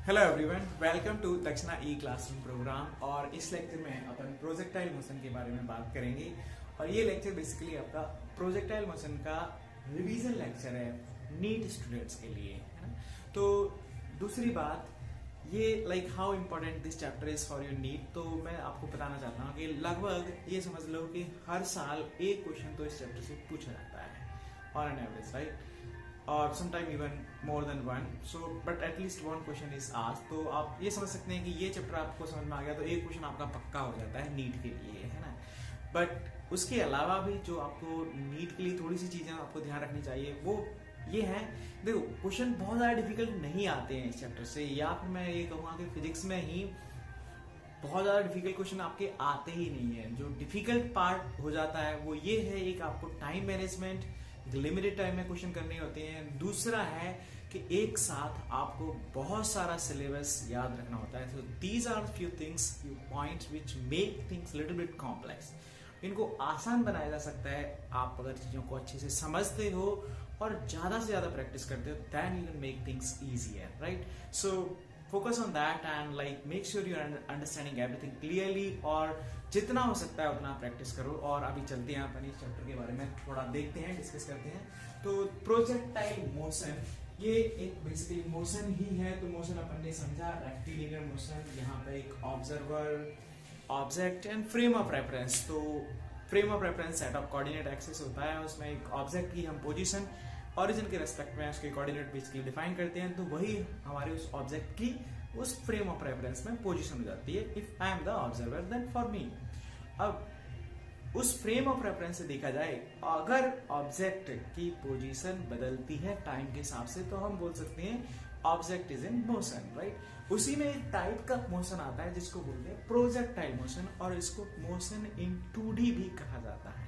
Hello everyone, welcome to दक्षिणा ई classroom programme. और इस लेक्चर में अपन प्रोजेक्टाइल मोशन के बारे में बात करेंगे। और ये लेक्चर बेसिकली आपका प्रोजेक्टाइल मोशन का रिवीजन लेक्चर है नीट स्टूडेंट्स के लिए, है ना। तो दूसरी बात ये how important this chapter is for your NEET. तो मैं आपको बताना चाहता हूँ कि लगभग ये समझ लो कि हर साल एक क्वेश्चन तो इस चैप्टर से पूछा जाता है ऑन एन एवरेज, राइट, और sometime even more than one. So but at least one question is asked. तो आप ये समझ सकते हैं कि ये चैप्टर आपको समझ में आ गया तो एक क्वेश्चन आपका पक्का हो जाता है नीट के लिए, है ना। बट उसके अलावा भी जो आपको नीट के लिए थोड़ी सी चीजें आपको ध्यान रखनी चाहिए वो ये है। देखो, क्वेश्चन बहुत ज्यादा डिफिकल्ट नहीं आते हैं इस चैप्टर से, या फिर मैं ये कहूँगा कि फिजिक्स में ही बहुत ज्यादा डिफिकल्ट क्वेश्चन आपके आते ही नहीं है। जो डिफिकल्ट पार्ट हो जाता है वो ये है, एक आपको टाइम मैनेजमेंट, लिमिटेड टाइम में क्वेश्चन करने होते हैं। दूसरा है कि एक साथ आपको बहुत सारा सिलेबस याद रखना होता है। So these are few things, few points which make things little bit complex. इनको आसान बनाया जा सकता है आप अगर चीजों को अच्छे से समझते हो और ज्यादा से ज्यादा प्रैक्टिस करते हो, then you can make things easier, right. So focus on that and make sure you are understanding everything clearly, और जितना हो सकता है उतना प्रैक्टिस करो। और अभी चलते हैं अपन इस चैप्टर के बारे में थोड़ा देखते हैं, डिस्कस करते हैं। तो प्रोजेक्टाइल मोशन ये एक बेसिकली मोशन ही है। तो मोशन अपन ने समझा रेक्टिलिनियर मोशन, यहाँ पे एक observer, object and frame of reference. तो frame of reference set of coordinate axis होता है, उसमें एक ऑब्जेक्ट की हम पोजीशन ओरिजिन के रेस्पेक्ट में उसके कोऑर्डिनेट बेसिकली डिफाइन करते हैं। तो वही हमारे उस ऑब्जेक्ट की उस फ्रेम ऑफ रेफरेंस में पोजीशन हो जाती है। If I am the observer then for me. अब उस फ्रेम ऑफ रेफरेंस से देखा जाए, अगर ऑब्जेक्ट की पोजीशन बदलती है टाइम के हिसाब से तो हम बोल सकते हैं object is in motion, right. उसी में एक टाइप का मोशन आता है जिसको बोलते हैं प्रोजेक्टाइल मोशन, और इसको मोशन इन 2D भी कहा जाता है।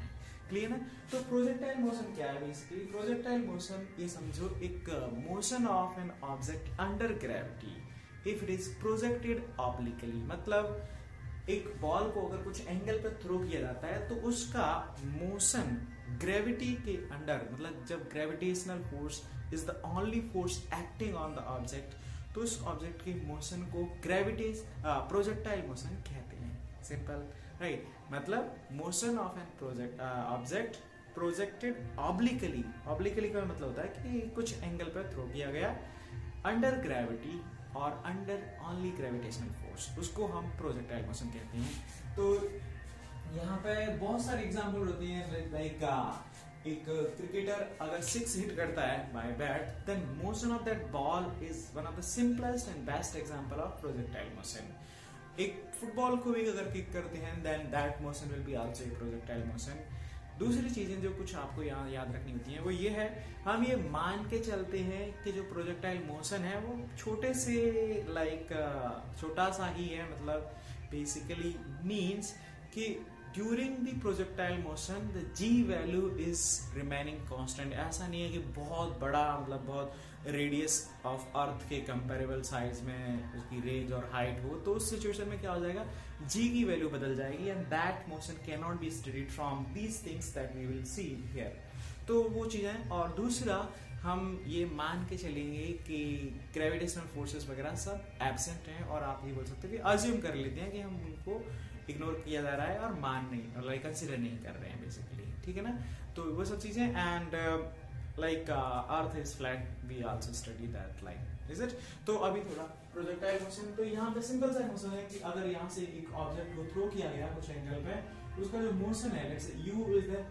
क्लियर ना। तो प्रोजेक्टाइल मोशन क्या है बेसिकली? प्रोजेक्टाइल मोशन ये समझो एक motion of an object under gravity if it is projected obliquely. मतलब एक बॉल को अगर कुछ एंगल पे थ्रो किया जाता है तो उसका मोशन ग्रेविटी के अंडर, मतलब जब gravitational force is the only force acting on the object, तो उस ऑब्जेक्ट के मोशन को प्रोजेक्टाइल मोशन कहते हैं। Simple, right. मतलब motion of an object projected obliquely. Obliquely का मतलब होता है कि कुछ एंगल पर थ्रो किया गया अंडर ग्रेविटी और अंडर ओनली ग्रेविटेशनल फोर्स, उसको हम प्रोजेक्टाइल मोशन कहते हैं। तो यहाँ पे बहुत सारे एग्जाम्पल होते हैं। एक क्रिकेटर अगर 6 हिट करता है by bat, then motion of that ball is one of the simplest and best example of projectile motion. एक फुटबॉल को भी अगर किक करते हैं then that motion will be also a projectile motion. दूसरी चीजें जो कुछ आपको यहाँ याद रखनी होती हैं वो ये है, हम ये मान के चलते हैं कि जो प्रोजेक्टाइल मोशन है वो छोटे से छोटा सा ही है। मतलब बेसिकली मीन्स कि during the projectile motion the g value is remaining constant. ऐसा नहीं है कि बहुत बड़ा, मतलब बहुत रेडियस ऑफ अर्थ के कंपेरेबल साइज में उसकी रेंज और हाइट हो, तो उस सिचुएशन में क्या हो जाएगा, जी की वैल्यू बदल जाएगी and that motion can not be studied from these things that we will see here. तो वो चीजें। और दूसरा, हम ये मान के चलेंगे कि ग्रेविटेशनल फोर्सेस वगैरह सब एब्सेंट हैं, और आप ये बोल सकते हैं कि अज्यूम कर लेते हैं कि हम उनको इग्नोर किया जा रहा है और मान नहीं, और कंसिडर नहीं कर रहे हैं बेसिकली, ठीक है ना। तो वो सब चीजें। And earth is flat, we also study that, is it. तो अभी थोड़ा प्रोजेक्टाइल मोशन, तो यहाँ पे सिंपल सा मोशन है कि अगर यहाँ से एक ऑब्जेक्ट को थ्रो किया गया कुछ एंगल पे, उसका जो मोशन है, let's say u is the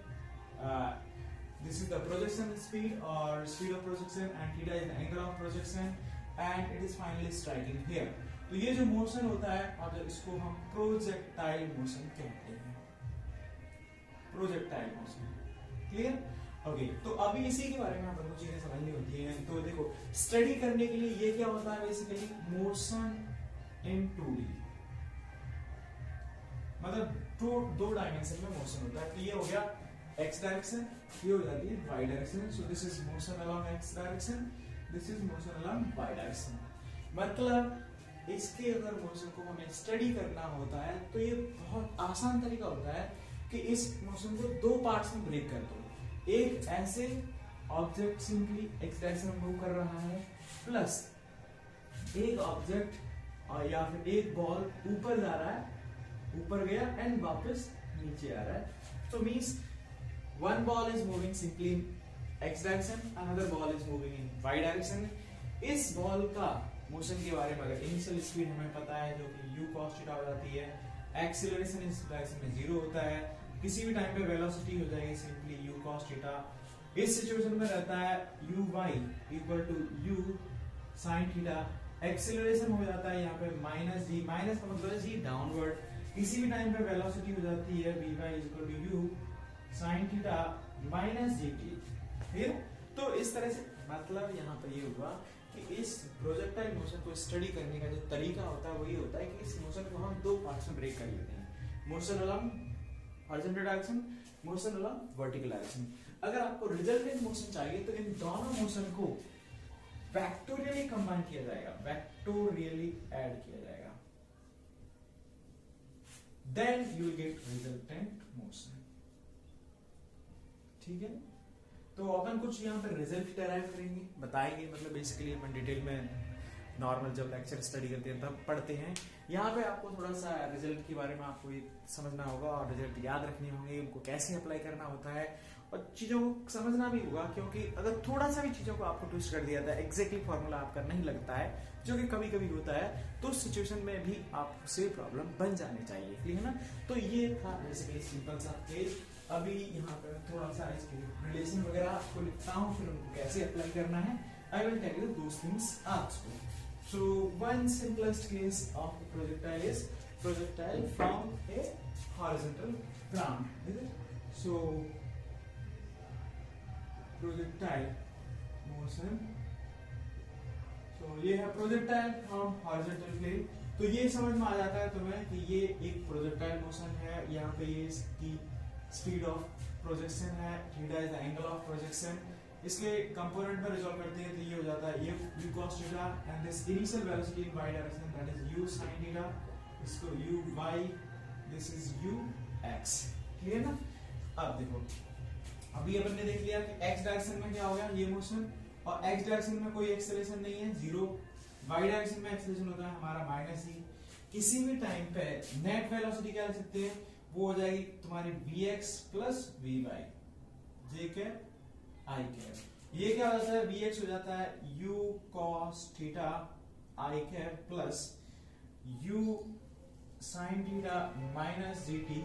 this is the projection speed or speed of projection and theta is the angle of projection and it is finally striking here। तो ये जो मोशन होता है और इसको हम प्रोजेक्टाइल मोशन कहते हैं। Projectile motion, clear? ओके। तो अभी इसी के बारे में अपन को चीजें समझनी होती हैं। तो देखो, स्टडी करने के लिए ये क्या होता है बेसिकली, मोशन इन 2D, मतलब दो डायमेंशन में मोशन होता है। तो ये हो गया x डायरेक्शन, ये हो जाती है y direction. So this is motion along x direction, this is motion along y direction. मतलब इसके अगर मोशन को हमें स्टडी करना होता है तो ये बहुत आसान तरीका होता है कि इस मोशन को दो पार्ट्स में ब्रेक कर दो। एक ऐसे ऑब्जेक्ट सिंपली x डायरेक्शन में मूव कर रहा है, प्लस एक ऑब्जेक्ट या फिर एक बॉल ऊपर जा रहा है, ऊपर गया एंड वापस नीचे आ रहा है, तो means one ball is moving simply in x direction, another ball is moving in y direction. इस बॉल का मोशन के बारे में अगर इनिशियल स्पीड हमें पता है जो कि u cos थीटा हो जाती है, एक्सीलरेशन इस डायरेक्शन में 0 होता है, किसी भी टाइम पे वेलोसिटी हो जाएगी सिंपली u cos थीटा। इस सिचुएशन में रहता है uy equal to u sin theta, acceleration हो जाता है यहाँ पे माइनस g, माइनस का मतलब है g डाउनवर्ड, किसी भी टाइम पे वेलोसिटी हो जाती है vy equal to u sin theta minus gt। फिर तो इस तरह से मतलब यहाँ पर ये हुआ कि इस प्रोजेक्टाइल मोशन को स्टडी करने का जो तरीका होता है वही होता है कि इस मोशन को हम दो पार्ट्स में ब्रेक कर लेते हैं, motion along horizontal direction, motion along vertical direction. अगर आपको रिजल्टेंट मोशन चाहिए तो इन दोनों मोशन को वेक्टोरियली कंबाइन किया जाएगा, वेक्टोरियली ऐड किया जाएगा, then you will get resultant motion. ठीक है, तो अपन कुछ यहाँ पर रिजल्ट डेराइव करेंगे, बताएंगे, मतलब बेसिकली अपन डिटेल में नॉर्मल जब लेक्चर स्टडी करते हैं तब पढ़ते हैं। यहाँ पे आपको थोड़ा सा रिजल्ट के बारे में आपको समझना होगा और रिजल्ट याद रखने होंगे, उनको कैसे अप्लाई करना होता है और चीजों को समझना भी होगा, क्योंकि अगर थोड़ा सा भी चीजों को आपको ट्विस्ट कर दिया जाता है, एग्जैक्टली फॉर्मूला आपका नहीं लगता है, जो कि कभी कभी होता है, तो उस सिचुएशन में भी आपसे प्रॉब्लम बन जानी चाहिए, ठीक है ना। तो ये था बेसिकली सिंपल सा केस। अभी यहाँ पर थोड़ा सा इसके रिलेशन वगैरह आपको लिखता हूँ, फिर उनको कैसे अप्लाई करना है, I will tell you those things also. So one simplest case of projectile is projectile from a horizontal ground, is it? So projectile motion, so ये है projectile from horizontal plane। तो ये समझ में आ जाता है तुम्हें कि ये एक projectile motion है, यहाँ पे ये इसकी speed of projection है, theta is the angle of projection। इसके कंपोनेंट में रिजॉल्व करते हैं तो ये हो जाता है ये u cos theta and this initial velocity in y direction that is u sin theta, इसको u y, this is u x। Clear ना। अब देखो, अभी अपन ने देख लिया कि x डायरेक्शन में क्या हो गया ये मोशन, और x डायरेक्शन में कोई एक्सेलरेशन नहीं है, 0। y डायरेक्शन में एक्सेलरेशन होता है हमारा माइनस ही। किसी भी टाइम पे नेट वेलोसिटी क्या लिख सकते हैं, वो हो जाएगी तुम्हारी vx प्लस vy, j के आई कैप। ये क्या हो जाता है, Vx हो जाता है u cos theta i cap plus u sin theta minus gt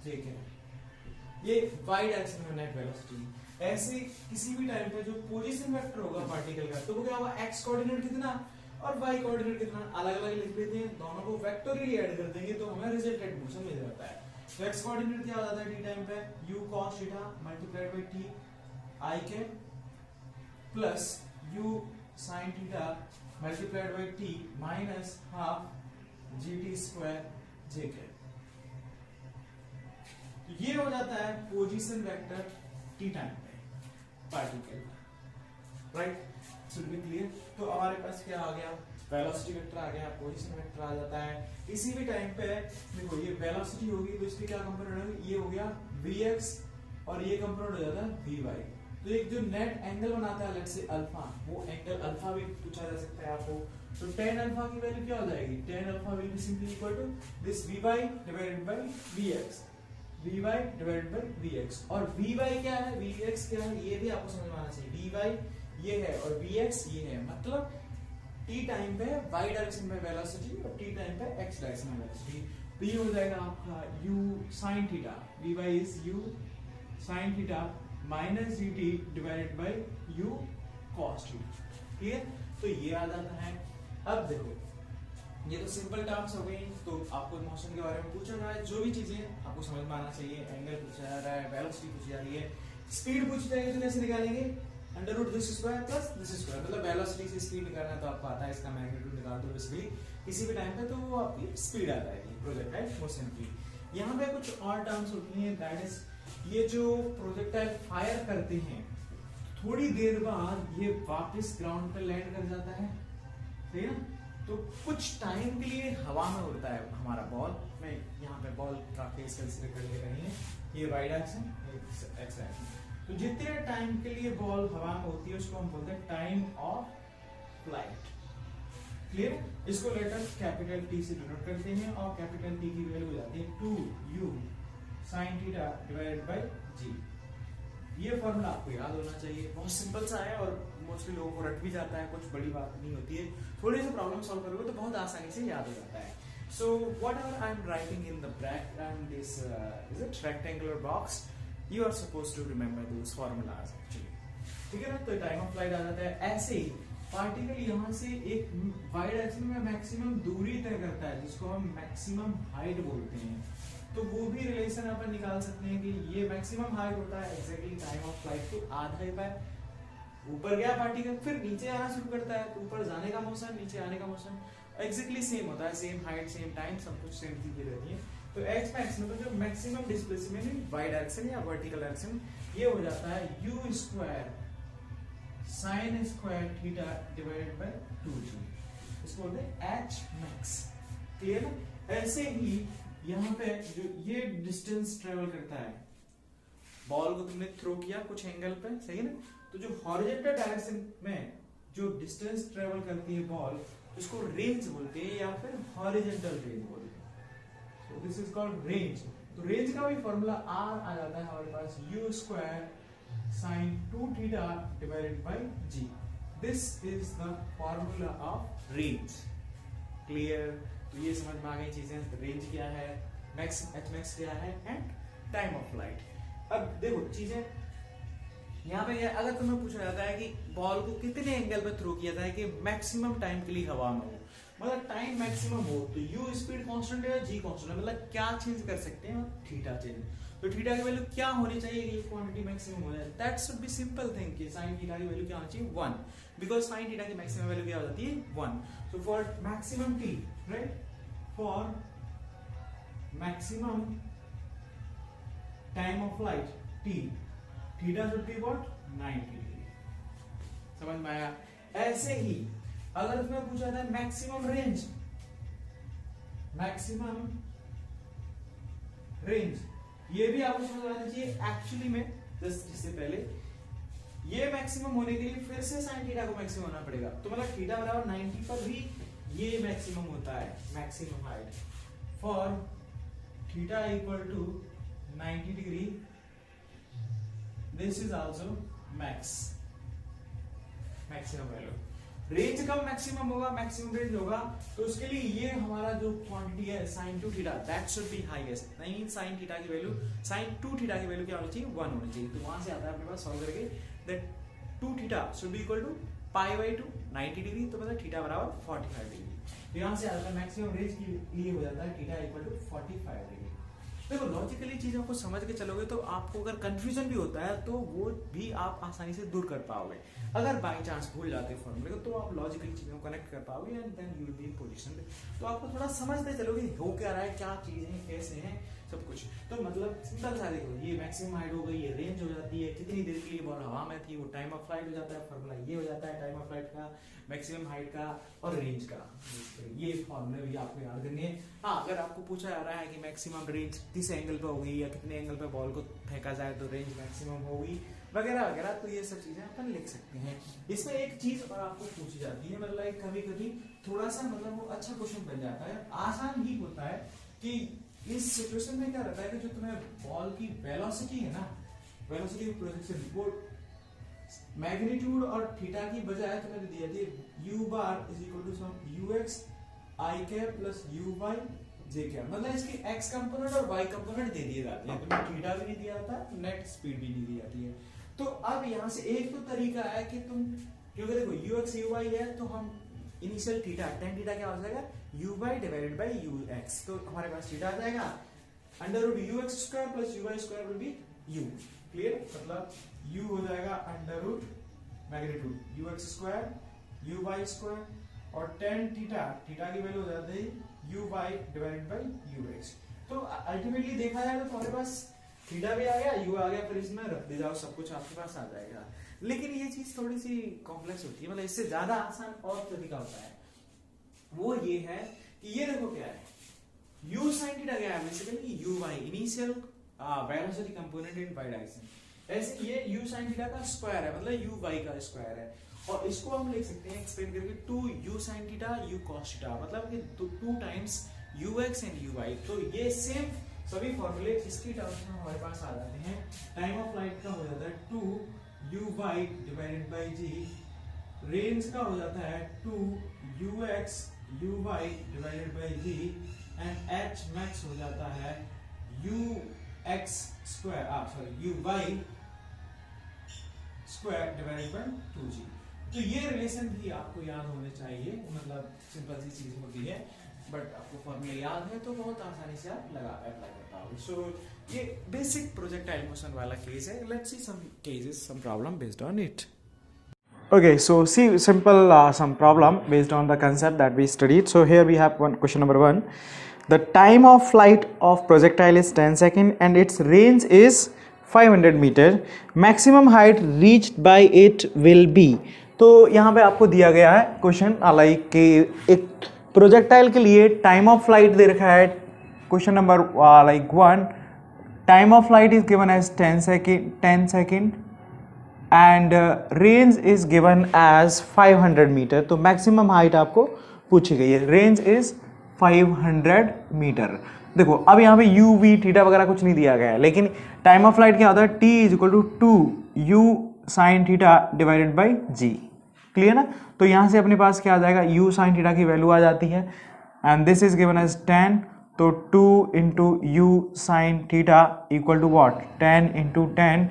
j cap. ये y डायरेक्शन में नेट वेलोसिटी। ऐसे किसी भी टाइम पे जो पोजीशन वेक्टर होगा पार्टिकल का, तो वो क्या होगा, x कोऑर्डिनेट कितना और y कोऑर्डिनेट कितना अलग अलग लिख देते हैं, दोनों को वेक्टोरियली ऐड कर देंगे तो हमें रिजल्टेंट मोशन मिल जाता है। तो x कोऑर्डिनेट क्या हो जाता है t टाइम पे, u cos theta multiplied by t I cap plus u sin theta multiplied by t minus half gt square j cap. तो ये हो जाता है पोजीशन वेक्टर t टाइम पे particle, right. Should be clear. तो हमारे पास क्या आ गया, वेलोसिटी वेक्टर आ गया, पोजीशन वेक्टर आ जाता है। किसी भी टाइम पे देखो ये वेलोसिटी होगी तो इसके क्या कंपोनेंट होंगे, ये हो गया vx और ये कंपोनेंट हो जाता है vy। तो एक जो नेट एंगल बनाता है लेट्स से अल्फा, वो एंगल अल्फा भी पूछा जा सकता है आपको। तो tan अल्फा की वैल्यू क्या हो जाएगी, tan alpha will be simply equal to this vy divided by vx, vy divided by vx। और vy क्या है, vx क्या है, ये भी आपको समझ में आना चाहिए। vy ये है और vx ये है, मतलब t टाइम पे y डायरेक्शन में वेलोसिटी और t टाइम पे x डायरेक्शन में वेलोसिटी। तो ये हो जाएगा आपका u sin theta, vy is u sin theta minus gt divided by u cos theta. ठीक है, तो ये आ जाता है। अब देखो ये तो सिंपल टर्म्स हो गई, तो आपको मोशन के बारे में पूछा जा रहा है, जो भी चीजें आपको समझ में आना चाहिए, एंगल पूछा जा रहा है, वेलोसिटी पूछी जा रही है, स्पीड पूछी जाएगी तो कैसे निकालेंगे, under root this square plus this square, मतलब वेलोसिटी से स्पीड निकालना है तो आपको आता है, इसका मैग्नीट्यूड निकाल दो बेसिकली किसी भी टाइम पे, तो वो आपकी स्पीड आ जाएगी प्रोजेक्टाइल मोशन की। यहाँ पे कुछ और टर्म्स होती हैं, दैट इज ये जो प्रोजेक्टाइल फायर करते हैं थोड़ी देर बाद ये वापस ग्राउंड पे लैंड कर जाता है, ठीक है ना। तो कुछ टाइम के लिए हवा में उड़ता है हमारा बॉल। मैं यहाँ पे बॉल का केस कंसीडर कर ले रही है, ये वाई डायरेक्शन एक्स डायरेक्शन। तो जितने टाइम के लिए बॉल हवा में होती है उसको हम बोलते हैं टाइम ऑफ फ्लाइट, क्लियर? इसको लेटर कैपिटल टी से डिनोट करते हैं और कैपिटल टी की वैल्यू हो जाती है 2u sin theta divided bye g। ये फॉर्मूला आपको याद होना चाहिए, बहुत सिंपल सा है और मोस्टली लोगों को रट भी जाता है, कुछ बड़ी बात नहीं होती है। थोड़ी सी प्रॉब्लम सॉल्व करोगे तो बहुत आसानी से याद हो जाता है। So whatever I am writing in the bracket this is it rectangular box, you are supposed to remember those formulas actually, ठीक है ना? तो टाइम ऑफ फ्लाइट आ जाता है। ऐसे ही पार्टिकल यहाँ से एक वाई डायरेक्शन में मैक्सिमम दूरी तय करता है, जिसको हम मैक्सिमम हाइट बोलते हैं। तो वो भी रिलेशन अपन निकाल सकते हैं कि ये मैक्सिमम हाइट होता है एग्जैक्टली टाइम ऑफ फ्लाइट तो आधा ही पाए। ऊपर गया पार्टिकल, फिर नीचे आना शुरू करता है, तो ऊपर जाने का मोशन, नीचे आने का मोशन एग्जैक्टली सेम होता है, सेम हाइट, सेम टाइम, सब कुछ सेम चीजें रहती है। तो एच मैक्स में जो maximum displacement in y direction या वर्टिकल डायरेक्शन ये हो जाता है u square sine square theta divided by 2g, इसको बोलते हैं एच मैक्स। क्लियर ना? ऐसे ही यहाँ पे जो ये डिस्टेंस ट्रेवल करता है, बॉल को तुमने थ्रो किया कुछ एंगल पे, सही है ना? तो जो हॉरिजॉन्टल डायरेक्शन में जो डिस्टेंस ट्रेवल करती है बॉल, उसको रेंज बोलते हैं या फिर हॉरिजॉन्टल रेंज बोलते हैं। सो दिस इज कॉल्ड रेंज। तो रेंज का भी फॉर्मूला r आ जाता है हमारे पास u square sin 2 theta divided bye g। This is the formula of range. Clear? तो ये समझ में आ गई चीजें, रेंज क्या है, मैक्स एच मैक्स क्या है एंड टाइम ऑफ फ्लाइट। अब देखो चीजें यहाँ पे अगर तुम्हें पूछा जाता है कि बॉल को कितने एंगल पे थ्रो किया जाए कि मैक्सिमम टाइम के लिए हवा में हो, मतलब टाइम मैक्सिमम हो, तो u स्पीड कांस्टेंट है, g कांस्टेंट है, मतलब क्या चेंज कर सकते हैं, थीटा चेंज। तो थीटा की वैल्यू क्या होनी चाहिए कि ये क्वांटिटी मैक्सिमम हो जाए? That should be simple thing कि sin थीटा की वैल्यू क्या होनी चाहिए 1, बिकॉज़ sin थीटा की मैक्सिमम वैल्यू क्या हो जाती है 1। So for maximum t, right, for maximum time of flight t, theta should be what 90 degree. समझ में आया? ऐसे ही अगर तुम्हें पूछा था मैक्सिमम रेंज, मैक्सिमम रेंज ये भी आपको समझ आना चाहिए एक्चुअली में। जस्ट इससे पहले ये मैक्सिमम होने के लिए फिर से sin थीटा को मैक्सिमम होना पड़ेगा, तो मतलब थीटा बराबर 90 पर भी ये मैक्सिमम होता है, maximum height for theta equal to 90 degree, this is also max, maximum value. Range कब मैक्सिमम होगा, मैक्सिमम रेंज होगा, तो उसके लिए ये हमारा जो क्वांटिटी है sin 2 theta that should be highest. नहीं, sin थीटा की वैल्यू, sin 2 थीटा की वैल्यू क्या होनी चाहिए 1 होनी चाहिए। तो वहां से आता है अपने पास सॉल्व करके that 2 theta should be equal to pi by 2 90 degree, तो मतलब थीटा बराबर 45 डिग्री। तो यहां से आता है मैक्सिमम रेंज के लिए हो जाता है थीटा इक्वल टू 45 डिग्री। देखो लॉजिकली चीजों को समझ के चलोगे तो आपको अगर कंफ्यूजन भी होता है तो वो भी आप आसानी से दूर कर पाओगे। अगर बाई चांस भूल जाते हैं फॉर्मूले को तो आप लॉजिकली चीजों को कनेक्ट कर पाओगे and then you will be in position. तो आपको थोड़ा समझते चलोगे हो क्या रहा है, क्या चीजें हैं, कैसे हैं, सब कुछ। तो मतलब सिंपल सा देखो, ये मैक्सिमम हाइट हो गई, ये रेंज हो जाती है, कितनी देर के लिए बॉल हवा में थी, वो टाइम ऑफ फ्लाइट हो जाता है, फॉर्मूला ये हो जाता है टाइम ऑफ फ्लाइट का, मैक्सिमम हाइट का और रेंज का। ये फॉर्मूले भी आपको याद करनी है। हाँ, अगर आपको पूछा जा रहा है कि मैक्सिमम रेंज किस एंगल पे होगी या कितने एंगल पे बॉल को फेंका जाए तो रेंज मैक्सिमम होगी वगैरह वगैरह, तो ये सब चीजें अपन लिख सकते हैं। इसमें एक चीज और आपको पूछी जाती है, मतलब कभी कभी थोड़ा सा मतलब वो अच्छा क्वेश्चन बन जाता है, आसान ही होता है कि इस सिचुएशन में क्या रहता है कि जो तुम्हें बॉल की वेलोसिटी है ना, वेलोसिटी ऑफ प्रोजेक्शन, वो मैग्नीट्यूड और थीटा की बजाय तुम्हें दी जाती है u bar is equal to some ux i cap plus uy j cap, मतलब इसके x कंपोनेंट और y कंपोनेंट दे दिए जाते हैं, तुम्हें थीटा भी नहीं दिया जाता, नेट स्पीड भी नहीं दी जाती है। तो अब यहाँ से एक तो तरीका है कि तुम, क्योंकि देखो ux uy है तो हम इनिशियल थीटा tan थीटा क्या हो जाएगा uy डिवाइडेड बाय ux, तो हमारे पास थीटा आ जाएगा under root ux square plus uy square will be u। Clear? मतलब u हो जाएगा under root magnitude ux square uy square और tan थीटा, थीटा की वैल्यू हो जाती है uy डिवाइडेड बाय ux। तो अल्टीमेटली देखा जाए तो तुम्हारे पास थीटा भी आ गया, u आ गया, फिर इसमें रख दे जाओ, सब कुछ आपके पास आ जाएगा। लेकिन ये चीज थोड़ी सी कॉम्प्लेक्स होती है, मतलब इससे ज्यादा आसान और तरीका होता है, वो ये है कि ये देखो क्या है u sin थीटा क्या है, basically uy initial velocity component in y direction. ऐसे ये u sin थीटा का स्क्वायर है, मतलब uy का स्क्वायर है, और इसको हम लिख सकते हैं एक्सप्लेन करके 2u sin theta u cos theta, मतलब कि 2 टाइम्स ux एंड uy। तो ये सेम सभी फॉर्मूले इसकी टर्म्स में हमारे पास आ जाते हैं। टाइम ऑफ फ्लाइट का हो जाता है 2uy divided by g, range का हो जाता है 2ux uy divided bye g, and h max हो जाता है ux square uy square divided by 2g। तो ये रिलेशन भी आपको याद होने चाहिए, मतलब सिंपल सी चीज होती है, बट आपको फॉर्मूला याद है तो बहुत आसानी से आप अप्लाई कर पाओगे। सो ये बेसिक प्रोजेक्टाइल मोशन वाला केस है। Let's see some cases, some problem based on it. Okay, so see simple some problem based on the concept that we studied. So here we have question number 1. The time of flight of projectile is 10 seconds and its range is 500 meter. Maximum height reached by it will be. तो यहाँ पे आपको दिया गया है question like कि एक projectile के लिए टाइम ऑफ फ्लाइट दे रखा है। Question number like 1, time of flight is given as 10 second and range is given as 500 metre. तो मैक्सिमम हाइट आपको पूछी गई है, रेंज इज 500 मीटर। देखो अब यहाँ पे u v थीटा वगैरह कुछ नहीं दिया गया है, लेकिन टाइम ऑफ फ्लाइट क्या होता है, t is equal to 2u sine theta divided by g। Clear ना? तो यहाँ से अपने पास क्या आ जाएगा, u साइन थीटा की वैल्यू आ जाती है and this is given as 10, तो 2 into u sine theta equal to what, 10 into 10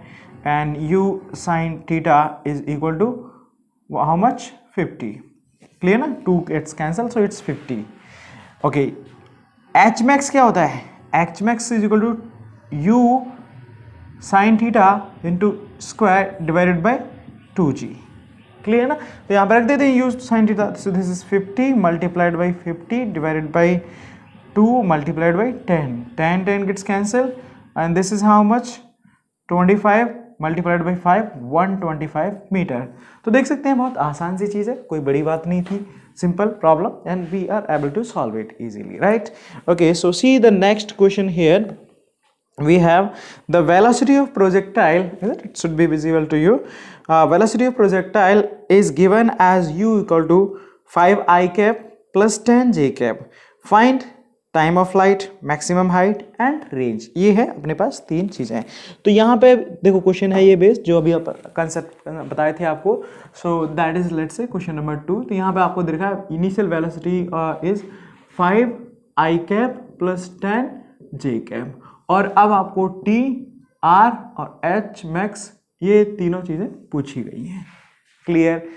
and u sin theta is equal to how much, 50. Clear ना? 2 gets cancelled, so it's 50. Okay, h max क्या होता है, h max is equal to u sin theta into square divided by 2g. Clear ना? तो यहाँ पर रख देते हैं u sin theta, so this is 50 multiplied by 50 divided by 2 multiplied by 10 gets cancelled and this is how much, 25 multiplied by 5, 125 metre. तो देख सकते हैं बहुत आसान सी चीज़ है, कोई बड़ी बात नहीं थी, simple problem and we are able to solve it easily, right? Okay, so see the next question here we have the velocity of projectile, it should be visible to you. Velocity of projectile is given as u equal to 5 I cap plus 10 j cap. Find time of flight, maximum height and range. ये है अपने पास 3 चीज़ें। तो यहाँ पे देखो question है ये बेस्ड जो अभी कंसेप्ट बताए थे आपको। सो that is let's say question number 2। तो यहाँ पे आपको दिख रहा है initial velocity is 5 I cap plus 10 J cap, और अब आपको टी, आर और एच मैक्स ये तीनों चीज़ें पूछी गई हैं। क्लियर?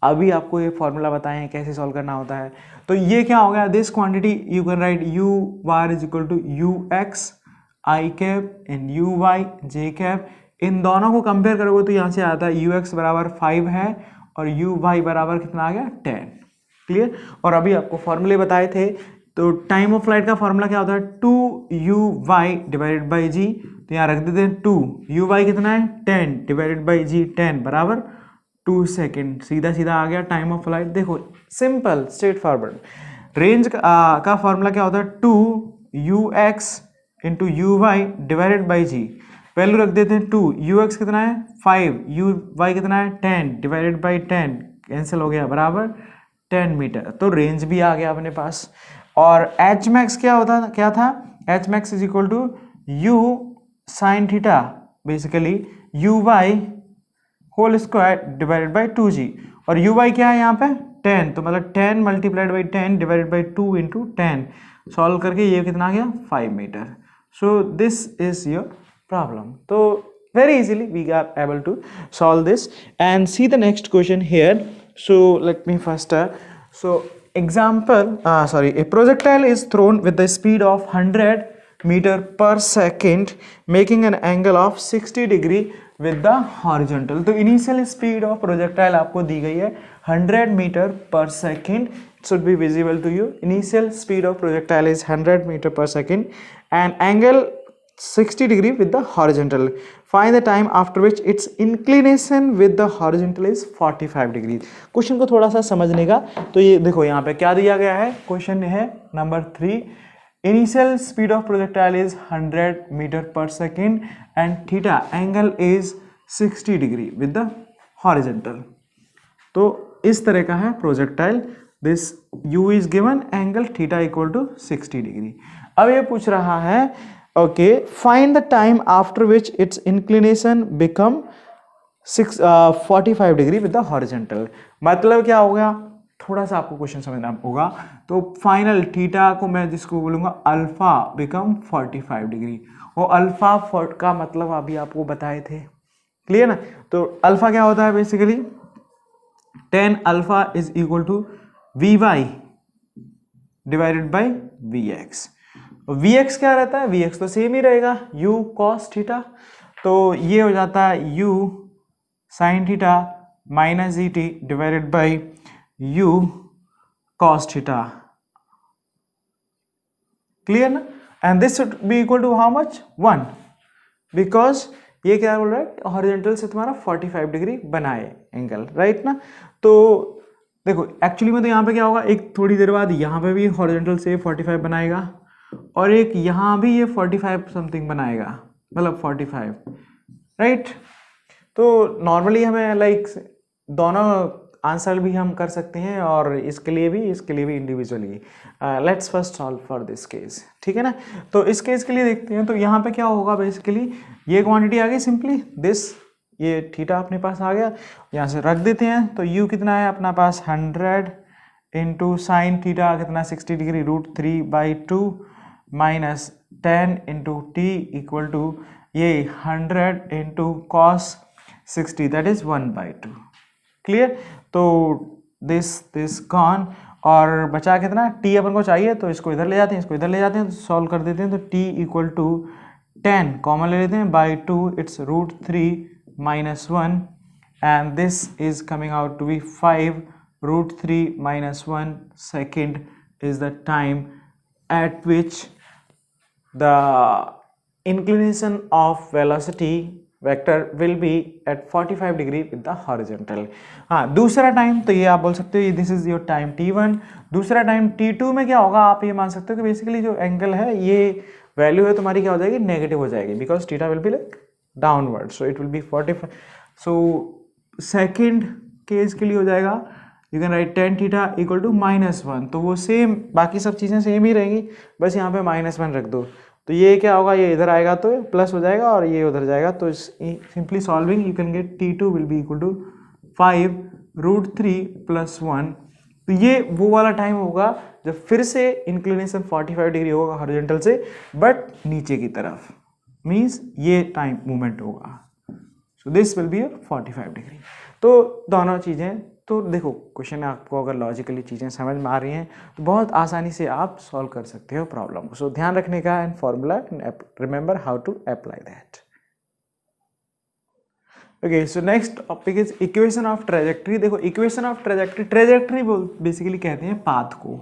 अभी आपको ये फॉर्मूला बताए हैं कैसे सॉल्व करना होता है। तो ये क्या हो गया, this quantity you can write u bar is equal to u x i cap and u y j cap. इन दोनों को कंपेयर करोगे तो यहाँ से आता है यू एक्स बराबर 5 है और यू वाई बराबर कितना आ गया, 10। क्लियर? और अभी आपको फॉर्मूले बताए थे, तो टाइम ऑफ फ्लाइट का फॉर्मूला क्या होता है, 2u/y डिवाइडेड बाई जी। तो यहाँ रख देते हैं 2u/y कितना है, 10 डिवाइडेड बाई जी, 10 बराबर 2 सेकेंड। सीधा सीधा आ गया टाइम ऑफ फ्लाइट। देखो सिंपल स्ट्रेट फॉरवर्ड। रेंज का फॉर्मूला क्या होता है, 2ux into u/y divided by g. Value रख देते हैं 2, ux कितना है 5, u/y कितना है 10 डिवाइडेड बाई 10, कैंसिल हो गया, बराबर 10 मीटर। तो रेंज भी आ गया अपने पास। और एच मैक्स क्या था, H max is equal to u sine theta, basically u/y whole square divided by 2g, और u/y क्या है यहाँ पे 10, तो मतलब 10 multiplied by 10 divided by 2 into 10। Solve करके ये कितना आ गया, 5 metre. So this is your problem. तो very easily we are able to solve this and see the next question here. So let me first example, a projectile is thrown with the speed of 100 meter per second making an angle of 60 degree with the horizontal. तो initial speed of projectile आपको दी गई है 100 meter per second. It should be visible to you. Initial speed of projectile is 100 meter per second and angle 60 degree with the horizontal. Find the time after which its inclination with the horizontal is 45 degree. Question को थोड़ा सा समझने का, तो ये देखो यहाँ पे क्या दिया गया है, क्वेश्चन है number 3, initial speed of projectile is 100 meter per second and theta angle is 60 degree with the horizontal. तो इस तरह का है projectile, this u is given, angle theta equal to 60 degree. अब ये पूछ रहा है okay, find the time after which its inclination become 45 degree with the horizontal. मतलब क्या होगा, थोड़ा सा आपको क्वेश्चन समझना होगा। तो फाइनल थीटा को मैं जिसको बोलूंगा अल्फा बिकम 45 डिग्री, वो अल्फा का मतलब अभी आपको बताए थे, क्लियर ना। तो अल्फा क्या होता है basically, tan alpha is equal to v y divided by v x. V x क्या रहता है, वी एक्स तो सेम ही रहेगा, u कॉस थीटा। तो ये हो जाता है u sine theta minus g t divided by u cos theta, clear ना। And this should be equal to how much 1, because ये क्या बोल रहा है, हॉरिजॉन्टल से तुम्हारा 45 डिग्री बनाए एंगल, राइट ना। तो देखो एक्चुअली में तो यहाँ पे क्या होगा, एक थोड़ी देर बाद यहाँ पे भी हॉरिजॉन्टल से 45 बनाएगा और एक यहाँ भी ये 45 समथिंग बनाएगा, मतलब 45, राइट। तो नॉर्मली हमें लाइक दोनों आंसर भी हम कर सकते हैं और इसके लिए भी individually. Let's first solve for this case, ठीक है ना। तो इस केस के लिए देखते हैं, तो यहाँ पे क्या होगा बेसिकली, ये क्वांटिटी आ गई सिंपली दिस, ये थीटा अपने पास आ गया, यहाँ से रख देते हैं। तो u कितना है अपना पास 100 इंटू साइन थीटा कितना 60 degree √3/2 minus 10 into t equal to ये 100 into cos 60 that is 1/2, clear. तो दिस गॉन, और बचा कितना t अपन को चाहिए, तो इसको इधर ले जाते हैं, इसको इधर ले जाते हैं, तो सॉल्व कर देते हैं। तो t इक्वल टू 10 कॉमन ले लेते हैं by 2, it's √3 minus 1 and this is coming out to be 5 √3 minus 1 second is the time at which the inclination of velocity vector will be at 45 degree with the horizontal। हाँ, दूसरा time तो ये आप बोल सकते हो this is your time t1। दूसरा time t2 में क्या होगा, आप ये मान सकते हो कि बेसिकली जो एंगल है ये वैल्यू है तुम्हारी क्या हो जाएगी, नेगेटिव हो जाएगी, because theta will be like downward, so it will be 45। So second case के लिए हो जाएगा, you can write tan theta equal to -1, तो वो सेम बाकी सब चीज़ें सेम ही रहेंगी, बस यहाँ पे -1 रख दो। तो ये क्या होगा, ये इधर आएगा तो प्लस हो जाएगा और ये उधर जाएगा, तो simply solving you can get t2 will be equal to 5 √3 + 1। तो ये वो वाला टाइम होगा जब फिर से इंक्लिनेशन 45 डिग्री होगा हॉरिजॉन्टल से, बट नीचे की तरफ, मीन्स ये टाइम मूवमेंट होगा। So this will be 45 degree. तो दोनों चीज़ें, तो देखो क्वेश्चन आपको अगर लॉजिकली चीज़ें समझ में आ रही हैं तो बहुत आसानी से आप सॉल्व कर सकते हो प्रॉब्लम को। सो ध्यान रखने का and formula and remember how to apply that. Okay, so next topic is equation of trajectory. देखो इक्वेशन ऑफ ट्रेजेक्ट्री बेसिकली कहते हैं पाथ को।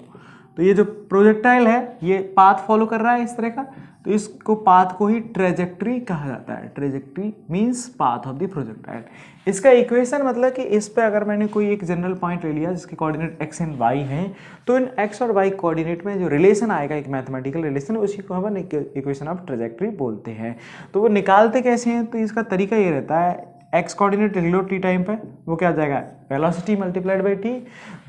तो ये जो प्रोजेक्टाइल है ये पाथ फॉलो कर रहा है इस तरह का, तो इसको पाथ को ही ट्रेजेक्ट्री कहा जाता है। Trajectory means path of the projectile. इसका इक्वेशन मतलब कि इस पे अगर मैंने कोई एक जनरल पॉइंट ले लिया जिसके कोऑर्डिनेट x एंड y हैं, तो इन x और y कोऑर्डिनेट में जो रिलेशन आएगा, एक मैथमेटिकल रिलेशन, उसी को हम इक्वेशन ऑफ ट्रेजेक्ट्री बोलते हैं। तो वो निकालते कैसे हैं, तो इसका तरीका ये रहता है, x कोऑर्डिनेट लिख लो t टाइम पे, वो क्या आ जाएगा velocity multiplied by t।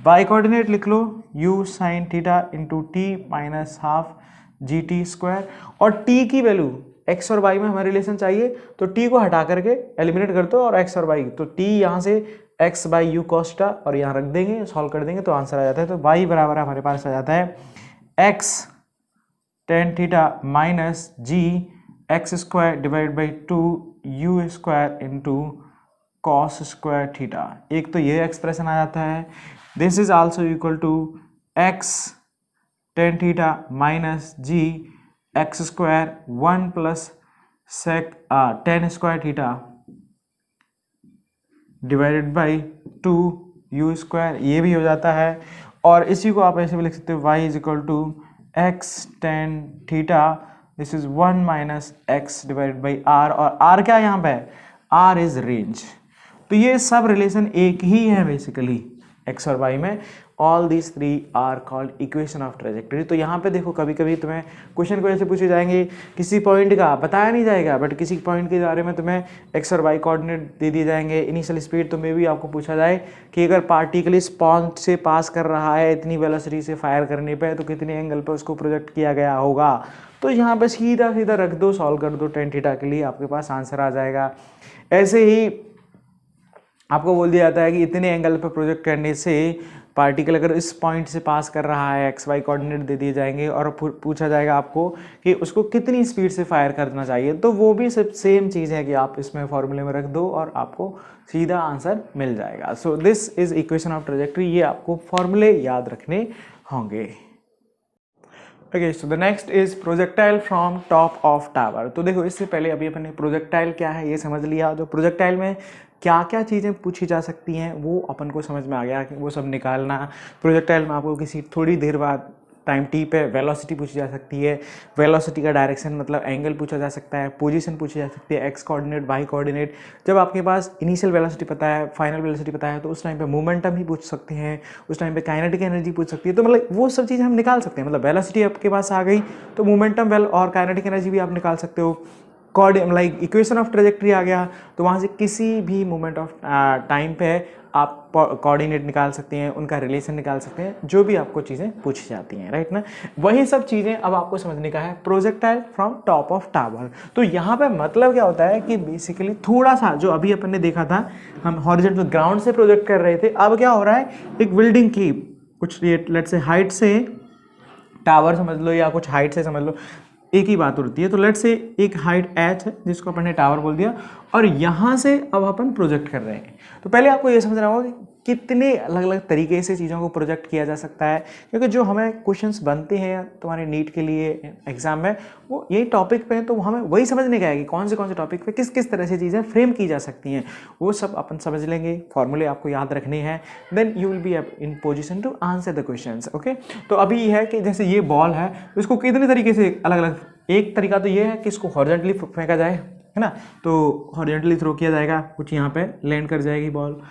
y coordinate लिख लो u sine theta into t minus half gt²। और t की वैल्यू x और y में हमें रिलेशन चाहिए, तो t को हटा करके एलिमिनेट कर दो और x और y, तो t यहाँ से x बाई यू कॉस्टा और यहाँ रख देंगे, सॉल्व कर देंगे तो आंसर आ जाता है। तो y बराबर हमारे पास आ जाता है x tan theta minus g x² divide by 2u² into cos² theta. एक तो ये एक्सप्रेशन आ जाता है, this is also equal to x tan theta minus g x² 1 plus tan² theta divided by 2u², ये भी हो जाता है। और इसी को आप ऐसे भी लिख सकते हो, y is equal to x tan theta, this is 1 minus x divided by r, और r क्या है यहाँ पे, r इज रेंज। तो ये सब रिलेशन एक ही है बेसिकली, एक्स और वाई में, all these three are called equation of trajectory. तो यहाँ पे देखो कभी कभी तुम्हें क्वेश्चन को ऐसे पूछे जाएंगे, किसी पॉइंट का बताया नहीं जाएगा बट किसी पॉइंट के बारे में तुम्हें एक्स और वाई कोऑर्डिनेट दे दिए जाएंगे, इनिशियल स्पीड, तो मे भी आपको पूछा जाए कि अगर पार्टिकल इस पॉइंट से पास कर रहा है इतनी वेलोसिटी से फायर करने पे तो कितने एंगल पर उसको प्रोजेक्ट किया गया होगा। तो यहाँ पे सीधा सीधा रख दो, सॉल्व कर दो tan थीटा के लिए, आपके पास आंसर आ जाएगा। ऐसे ही आपको बोल दिया जाता है कि इतने एंगल पर प्रोजेक्ट करने से पार्टिकल अगर इस पॉइंट से पास कर रहा है, एक्स वाई कोऑर्डिनेट दे दिए जाएंगे और पूछा जाएगा आपको कि उसको कितनी स्पीड से फायर करना चाहिए, तो वो भी सब सेम चीज़ है कि आप इसमें फॉर्मूले में रख दो और आपको सीधा आंसर मिल जाएगा। सो this is equation of trajectory, ये आपको फॉर्मूले याद रखने होंगे। Okay, so the next is projectile from top of tower. तो देखो इससे पहले अभी अपन ने प्रोजेक्टाइल क्या है ये समझ लिया, जो प्रोजेक्टाइल में क्या क्या चीज़ें पूछी जा सकती हैं वो अपन को समझ में आ गया कि वो सब निकालना। प्रोजेक्टाइल में आपको किसी थोड़ी देर बाद टाइम टी पे वेलोसिटी पूछी जा सकती है, वेलोसिटी का डायरेक्शन मतलब एंगल पूछा जा सकता है, पोजीशन पूछी जा सकती है, एक्स कोऑर्डिनेट, वाई कोऑर्डिनेट। जब आपके पास इनिशियल वेलोसिटी पता है, फाइनल वेलोसिटी पता है, तो उस टाइम पे मोमेंटम ही पूछ सकते हैं, उस टाइम पे काइनेटिक एनर्जी पूछ सकती है। तो मतलब वो सब चीज़ें हम निकाल सकते हैं, मतलब वेलोसिटी आपके पास आ गई तो मोमेंटम और काइनेटिक एनर्जी भी आप निकाल सकते हो। लाइक इक्वेशन ऑफ ट्रेजेक्टरी आ गया तो वहाँ से किसी भी मोमेंट ऑफ टाइम पे आप कोऑर्डिनेट निकाल सकते हैं, उनका रिलेशन निकाल सकते हैं, जो भी आपको चीज़ें पूछी जाती हैं, राइट ना। वही सब चीज़ें अब आपको समझने का है projectile from top of tower. तो यहाँ पे मतलब क्या होता है कि बेसिकली थोड़ा सा जो अभी अपन ने देखा था, हम हॉरिजॉन्टल ग्राउंड से प्रोजेक्ट कर रहे थे, अब क्या हो रहा है एक बिल्डिंग की कुछ लेट्स से हाइट से टावर समझ लो या कुछ हाइट से समझ लो, एक ही बात होती है। तो लेट्स से एक हाइट h है जिसको अपन ने टावर बोल दिया और यहाँ से अब अपन प्रोजेक्ट कर रहे हैं। तो पहले आपको ये समझना होगा कि कितने अलग अलग तरीके से चीज़ों को प्रोजेक्ट किया जा सकता है, क्योंकि जो हमें क्वेश्चंस बनते हैं तुम्हारे नीट के लिए एग्जाम में वो यही टॉपिक पे हैं, तो हमें वही समझने का है कि कौन से टॉपिक पे किस किस तरह से चीज़ें फ्रेम की जा सकती हैं, वो सब अपन समझ लेंगे। फॉर्मूले आपको याद रखने हैं, then you will be in position to answer the question. Okay, तो अभी ये है कि जैसे ये बॉल है तो इसको कितने तरीके से अलग अलग, एक तरीका तो ये है कि इसको हॉरिजॉन्टली फेंका जाए, है ना, तो हॉरिजॉन्टली थ्रो किया जाएगा, कुछ यहाँ पे लैंड कर जाएगी बॉल।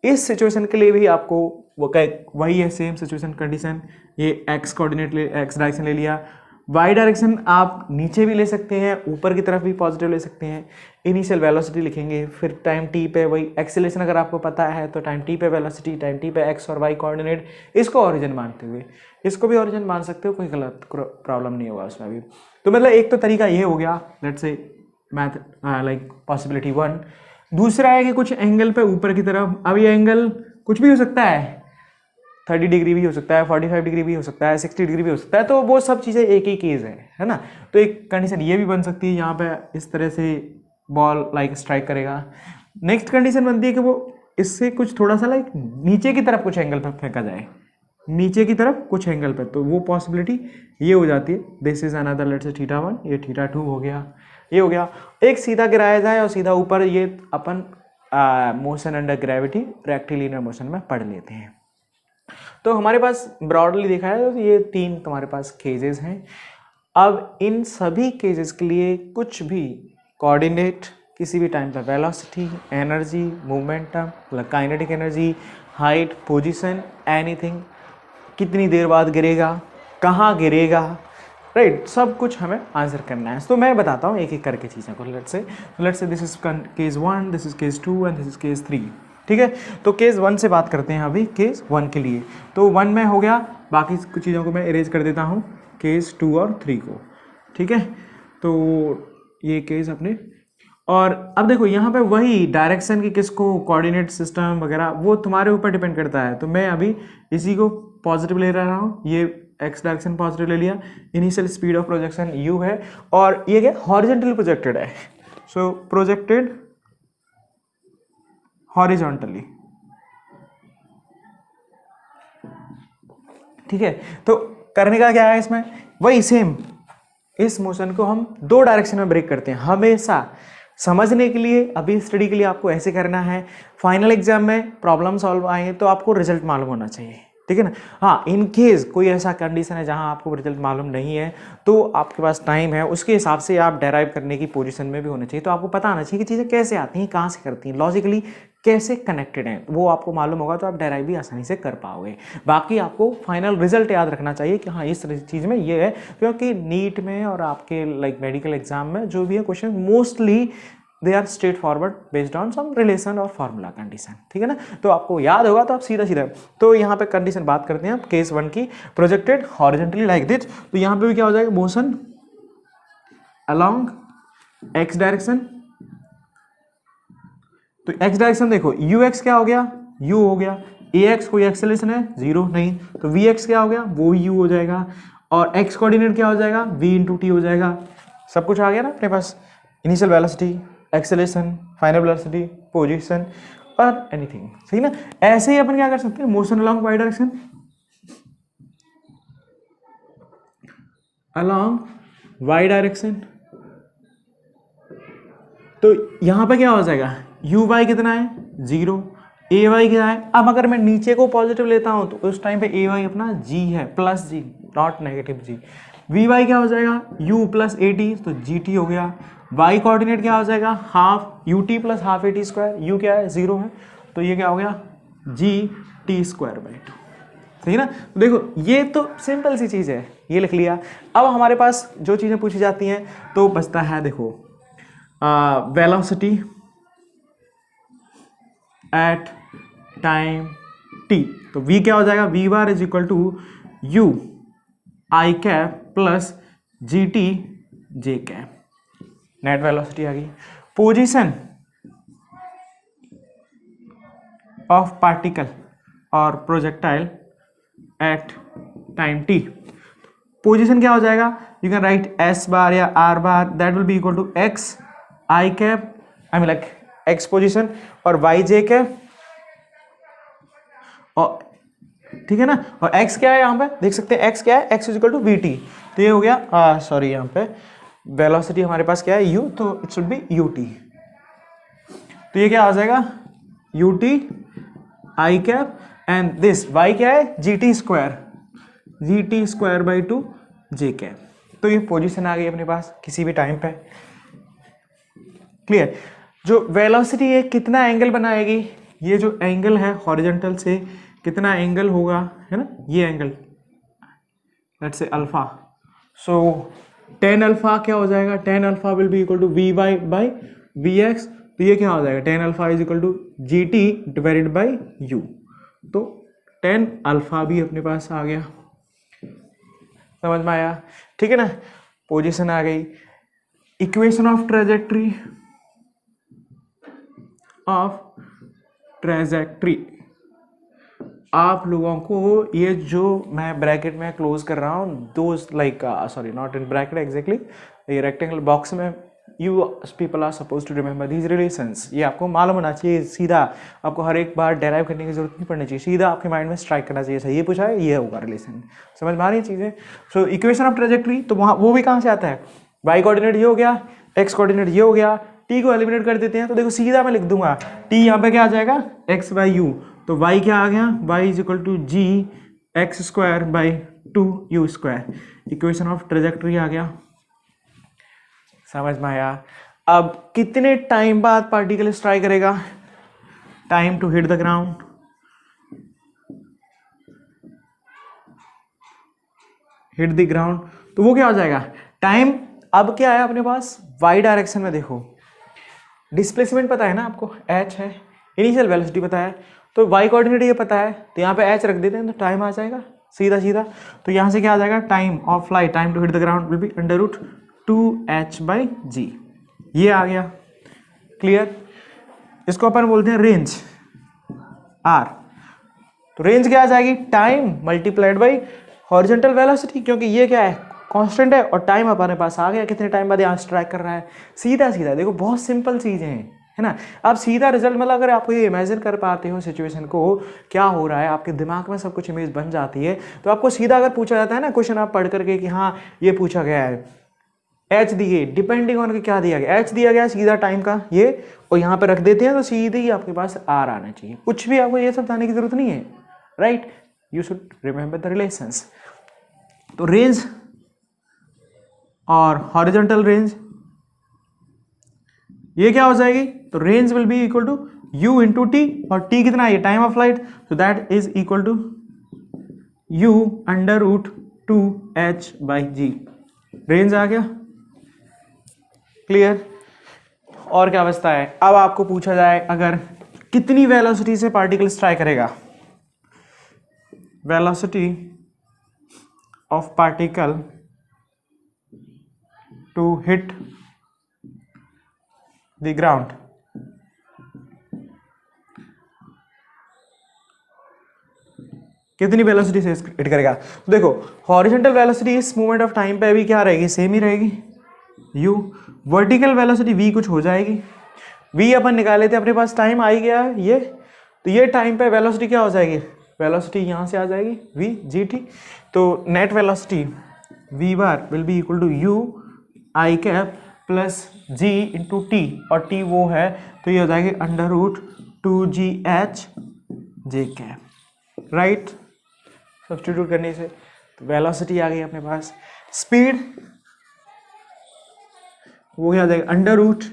इस सिचुएशन के लिए भी आपको वो वही है सेम सिचुएशन कंडीशन, ये एक्स कोऑर्डिनेट एक्स डायरेक्शन ले लिया, वाई डायरेक्शन आप नीचे भी ले सकते हैं, ऊपर की तरफ भी पॉजिटिव ले सकते हैं। इनिशियल वेलोसिटी लिखेंगे, फिर टाइम टी पे वही एक्सेलरेशन अगर आपको पता है तो टाइम टी पे वेलोसिटी, टाइम टी पे एक्स और वाई कोऑर्डिनेट, इसको ओरिजिन मानते हुए इसको भी ओरिजिन मान सकते हो, कोई गलत प्रॉब्लम नहीं होगा उसमें भी। तो मतलब एक तो तरीका ये हो गया let's say math like possibility 1। दूसरा है कि कुछ एंगल पे ऊपर की तरफ, अब ये एंगल कुछ भी हो सकता है, 30 डिग्री भी हो सकता है, 45 डिग्री भी हो सकता है, 60 डिग्री भी हो सकता है, तो वो सब चीज़ें एक ही केस है ना। तो एक कंडीशन ये भी बन सकती है, यहाँ पे इस तरह से बॉल लाइक स्ट्राइक करेगा। नेक्स्ट कंडीशन बनती है कि वो इससे कुछ थोड़ा सा लाइक नीचे की तरफ कुछ एंगल पर फेंका जाए, नीचे की तरफ कुछ एंगल पर, तो वो पॉसिबिलिटी ये हो जाती है। This is another let's say θ1, ये θ2 हो गया, ये हो गया। एक सीधा गिराया जाए और सीधा ऊपर, ये अपन motion under gravity rectilinear motion में पढ़ लेते हैं। तो हमारे पास ब्रॉडली देखा है तो ये 3 तुम्हारे पास केजेस हैं। अब इन सभी केजेस के लिए कुछ भी कोऑर्डिनेट, किसी भी टाइम पर velocity, energy, momentum, kinetic energy, height, position, anything, कितनी देर बाद गिरेगा, कहाँ गिरेगा, राइट, सब कुछ हमें आंसर करना है। तो मैं बताता हूँ एक एक करके चीज़ों को। Let's say this is case 1, this is case 2 and this is case 3। ठीक है, तो केस 1 से बात करते हैं अभी, केस 1 के लिए। तो 1 में हो गया, बाकी कुछ चीज़ों को मैं इरेज कर देता हूँ, केस 2 और 3 को। ठीक है, तो ये केस अपने, और अब देखो यहाँ पे वही डायरेक्शन की किसको, कोऑर्डिनेट सिस्टम वगैरह वो तुम्हारे ऊपर डिपेंड करता है। तो मैं अभी इसी को पॉजिटिव ले रहा हूँ, ये एक्स डायरेक्शन पॉजिटिव ले लिया, initial speed of projection u है, और ये क्या हॉरिजॉन्टली प्रोजेक्टेड है, सो प्रोजेक्टेड हॉरिजॉन्टली। ठीक है, तो करने का क्या है इसमें, वही सेम, इस मोशन को हम 2 डायरेक्शन में ब्रेक करते हैं हमेशा। समझने के लिए, अभी स्टडी के लिए आपको ऐसे करना है, फाइनल एग्जाम में प्रॉब्लम सॉल्व आए तो आपको रिजल्ट मालूम होना चाहिए। ठीक है ना। हाँ, इन केस कोई ऐसा कंडीशन है जहां आपको रिजल्ट मालूम नहीं है तो आपके पास टाइम है, उसके हिसाब से आप डेराइव करने की पोजीशन में भी होने चाहिए। तो आपको पता आना चाहिए कि चीज़ें कैसे आती हैं, कहाँ से करती हैं, लॉजिकली कैसे कनेक्टेड हैं, वो आपको मालूम होगा तो आप डेराइव भी आसानी से कर पाओगे। बाकी आपको फाइनल रिजल्ट याद रखना चाहिए कि हाँ इस चीज़ में ये है, क्योंकि नीट में और आपके लाइक मेडिकल एग्जाम में जो भी है question mostly they are straight forward based on some relation और फार्मूला कंडीशन, ठीक है ना। तो आपको याद होगा तो आप सीधा सीधा, तो यहाँ पे कंडीशन बात करते हैं आप केस 1 की, प्रोजेक्टेड हॉरिजॉन्टली लाइक दिस। तो यहाँ पे भी क्या हो जाएगा, मोशन अलोंग एक्स डायरेक्शन। तो एक्स डायरेक्शन देखो, यू एक्स क्या हो गया, यू हो गया, ए एक्स कोई एक्सेलरेशन है, जीरो नहीं, तो वी एक्स क्या हो गया, वो यू हो जाएगा, और एक्स कोऑर्डिनेट क्या हो जाएगा, वी इंटू टी हो जाएगा। सब कुछ आ गया ना अपने पास, initial velocity, acceleration, final velocity, position और एनीथिंग, सही ना। ऐसे ही अपन क्या कर सकते हैं, motion along y direction, along y direction. तो यहां पे क्या हो जाएगा, यू वाई कितना है, जीरो, ए वाई क्या है। अब अगर मैं नीचे को पॉजिटिव लेता हूं तो उस टाइम पे ए वाई अपना जी है, plus g, not negative g. V y क्या हो जाएगा, यू प्लस ए टी, तो जी टी हो गया। वाई कोऑर्डिनेट क्या हो जाएगा, half U T plus half A T square, you क्या है, जीरो है, तो ये क्या हो गया, जी टी स्क्वायर बाई टू, सही ना। तो देखो ये तो सिंपल सी चीज़ है, ये लिख लिया। अब हमारे पास जो चीज़ें पूछी जाती हैं तो बचता है देखो वेलोसिटी एट टाइम टी। तो v क्या हो जाएगा, v bar is equal to u i cap plus g t j cap, net velocity आ गई। पोजीशन ऑफ पार्टिकल और projectile at time t. Position क्या हो जाएगा, you can write s bar या r bar, that will be equal to x i cap, I mean like x position, और y j cap, और ठीक है ना। और x क्या है, यहाँ पे देख सकते हैं x क्या है, x is equal to v t. तो ये हो गया, सॉरी यहाँ पे वेलोसिटी हमारे पास क्या है, u, तो it should B U T. तो ये क्या आ जाएगा, U T I cap and this y क्या है, जी t square, ji t square by to J cap. तो ये पोजीशन आ गई अपने पास किसी भी टाइम पे, क्लियर। जो वेलोसिटी है कितना एंगल बनाएगी, ये जो एंगल है हॉरिजॉन्टल से कितना एंगल होगा, है ना, ये angle let's say alpha, so tan alpha क्या हो जाएगा, tan alpha will be equal to v y by v x. तो ये क्या हो जाएगा, tan alpha is equal to g t divided by u. तो टेन अल्फा भी अपने पास आ गया, समझ में आया, ठीक है ना। पोजीशन आ गई, इक्वेशन ऑफ ट्रेजेक्ट्री आप लोगों को ये जो मैं ब्रैकेट में क्लोज कर रहा हूँ, those like sorry not in bracket exactly, ये रेक्टेंगल बॉक्स में you people are suppose to remember these relations, ये आपको मालूम होना चाहिए, सीधा आपको हर एक बार डेराइव करने की जरूरत नहीं पड़नी चाहिए, सीधा आपके माइंड में स्ट्राइक करना चाहिए, ये पूछा है ये होगा रिलेशन, समझ में आ रही है चीज़ें। सो इक्वेशन ऑफ ट्रेजेक्ट्री, तो वहाँ वो भी कहाँ से आता है, वाई कोऑर्डिनेट ये हो गया, एक्स कोऑर्डिनेट ये हो गया, टी को एलिमिनेट कर देते हैं, तो देखो सीधा मैं लिख दूंगा टी यहाँ पे क्या आ जाएगा, एक्स बाई यू, तो y क्या आ गया, y is equal to g x square by two u square, equation of trajectory आ गया, समझ में आया। अब कितने टाइम बाद पार्टिकल स्ट्राइक करेगा, time to hit the ground, hit the ground, तो वो क्या हो जाएगा, टाइम। अब क्या है अपने पास, y डायरेक्शन में देखो, डिस्प्लेसमेंट पता है ना आपको, h है, इनिशियल वेलोसिटी पता है, तो y कोऑर्डिनेट ये पता है, तो यहाँ पे h रख देते हैं तो टाइम आ जाएगा सीधा सीधा। तो यहाँ से क्या आ जाएगा, time of flight, time to hit the ground will be under root 2h by g, ये आ गया, क्लियर। इसको अपन बोलते हैं रेंज r, तो रेंज क्या आ जाएगी, time multiplied by horizontal velocity, क्योंकि ये क्या है कांस्टेंट है, और टाइम अपने पास आ गया, कितने टाइम बाद यहाँ स्ट्राइक कर रहा है, सीधा सीधा। देखो बहुत सिंपल चीजें हैं, है ना। अब सीधा रिजल्ट, मतलब अगर आपको ये इमेजिन कर पाते हो सिचुएशन को क्या हो रहा है, आपके दिमाग में सब कुछ इमेज बन जाती है, तो आपको सीधा अगर पूछा जाता है ना क्वेश्चन आप पढ़ करके कि हाँ ये पूछा गया है, एच दिए, डिपेंडिंग ऑन क्या दिया गया, एच दिया गया सीधा टाइम का ये, और यहाँ पे रख देते हैं तो सीधे ही आपके पास आर आना चाहिए, कुछ भी आपको ये सब बताने की जरूरत नहीं है, right. You should remember the relations. तो रेंज और हॉरिजॉन्टल रेंज ये क्या हो जाएगी, तो range will be equal to u into t, और t कितना है, time of flight, so that is equal to u under root 2h by g. Range आ गया, क्लियर। और क्या बचता है, अब आपको पूछा जाए अगर कितनी वेलोसिटी से पार्टिकल स्ट्राइक करेगा, velocity of particle to hit the ground, कितनी वेलोसिटी से हिट करेगा। तो देखो हॉरिजॉन्टल वेलोसिटी इस मोमेंट ऑफ टाइम पे अभी क्या रहेगी, सेम ही रहेगी u। वर्टिकल वेलोसिटी v कुछ हो जाएगी, v अपन निकाले थे, अपने पास टाइम आ ही गया है ये, तो ये टाइम पे वेलोसिटी क्या हो जाएगी, वेलोसिटी यहाँ से आ जाएगी v gt। तो net velocity v bar will be equal to u i cap plus g into t, और t वो है तो ये हो जाएगी under root 2gh j cap, right. Substitute करने से वेलोसिटी आ गई अपने पास, स्पीड वो क्या आ जाएगा under root